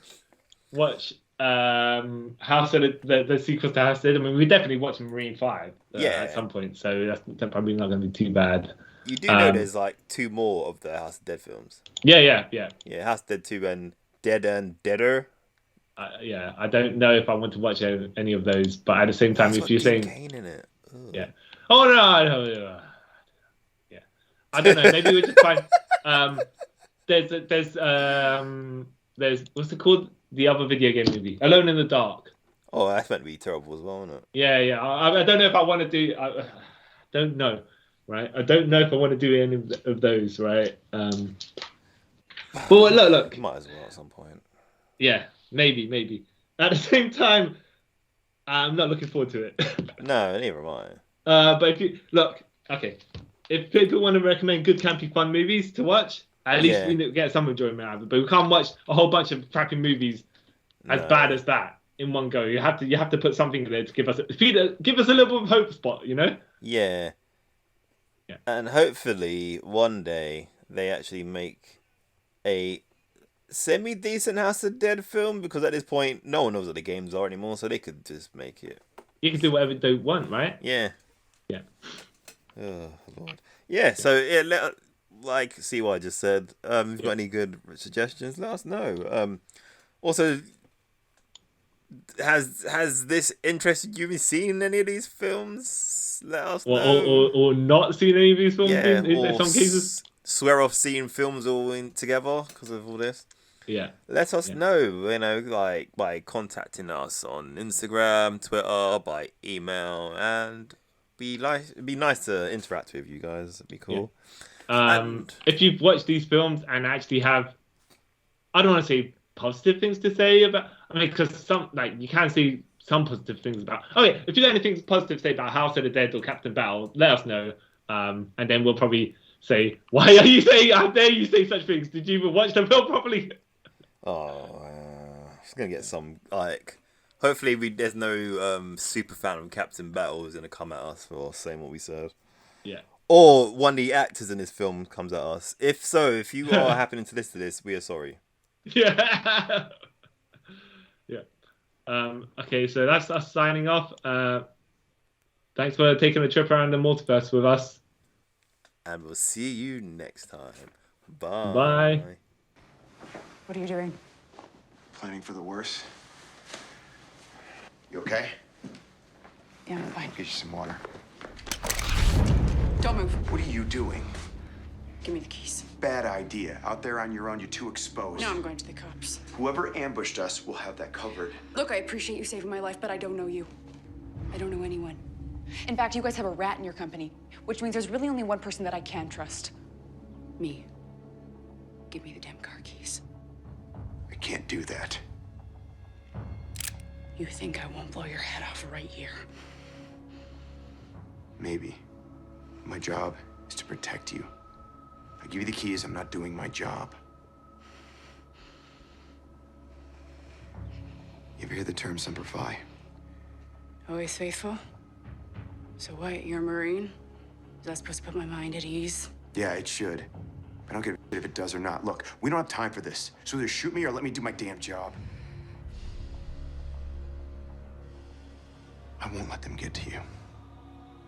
watch House of the sequels to House of Dead. I mean, we definitely watch Marine 5 at some point, so that's probably not going to be too bad. You do know there's like 2 more of the House of Dead films. Yeah. Yeah, House of Dead 2 and Dead and Deader. Yeah, I don't know if I want to watch any of those, but at the same time, if you're saying, in it. Ugh. Yeah. Oh no. Yeah. I don't know. Maybe we just find. There's what's it called? The other video game movie, Alone in the Dark. Oh, that's meant to be terrible as well, isn't it? Yeah. I don't know if I want to do. I don't know, right? I don't know if I want to do any of those, right? But look. Might as well at some point. Yeah, maybe. At the same time, I'm not looking forward to it. No, neither am I. But if you look, okay, if people want to recommend good campy fun movies to watch, at least we get some enjoyment out of it. But we can't watch a whole bunch of crappy movies as bad as that in one go. You have to put something in there to give us a little bit of hope spot, you know? Yeah. And hopefully one day they actually make a semi-decent House of Dead film, because at this point no one knows what the games are anymore, so they could just make it. You can do whatever they want, right? Yeah. Yeah. Oh Lord. Yeah. So like see what I just said. If you've got any good suggestions, let us know. Also, has this interested you in seeing any of these films? Let us know. Or not seen any of these films in some cases. Swear off seeing films all in together because of all this. Yeah. Let us know, like by contacting us on Instagram, Twitter, by email, and it'd be nice to interact with you guys. It'd be cool. Yeah. If you've watched these films and actually have, I don't want to say positive things to say about, I mean, because you can see some positive things about. Oh yeah, if you got anything positive to say about House of the Dead or Captain Battle, let us know. And then we'll probably say, why are you saying? How dare you say such things? Did you even watch the film properly? Oh, it's gonna get some like. Hopefully, there's no super fan of Captain Battle who's gonna come at us for saying what we said. Yeah. Or one of the actors in this film comes at us. If so, if you are happening to listen to this, we are sorry. Yeah. Okay, so that's us signing off. Thanks for taking a trip around the multiverse with us. And we'll see you next time. Bye. Bye. What are you doing? Planning for the worst. You okay? Yeah, I'm fine. Get you some water. Don't move. What are you doing? Give me the keys. Bad idea. Out there on your own, you're too exposed. No, I'm going to the cops. Whoever ambushed us will have that covered. Look, I appreciate you saving my life, but I don't know you. I don't know anyone. In fact, you guys have a rat in your company, which means there's really only one person that I can trust. Me. Give me the damn car keys. I can't do that. You think I won't blow your head off right here? Maybe. My job is to protect you. I give you the keys, I'm not doing my job. You ever hear the term Semper Fi? Always faithful? So what, you're a Marine? Is that supposed to put my mind at ease? Yeah, it should. I don't give a shit if it does or not. Look, we don't have time for this. So either shoot me or let me do my damn job. I won't let them get to you.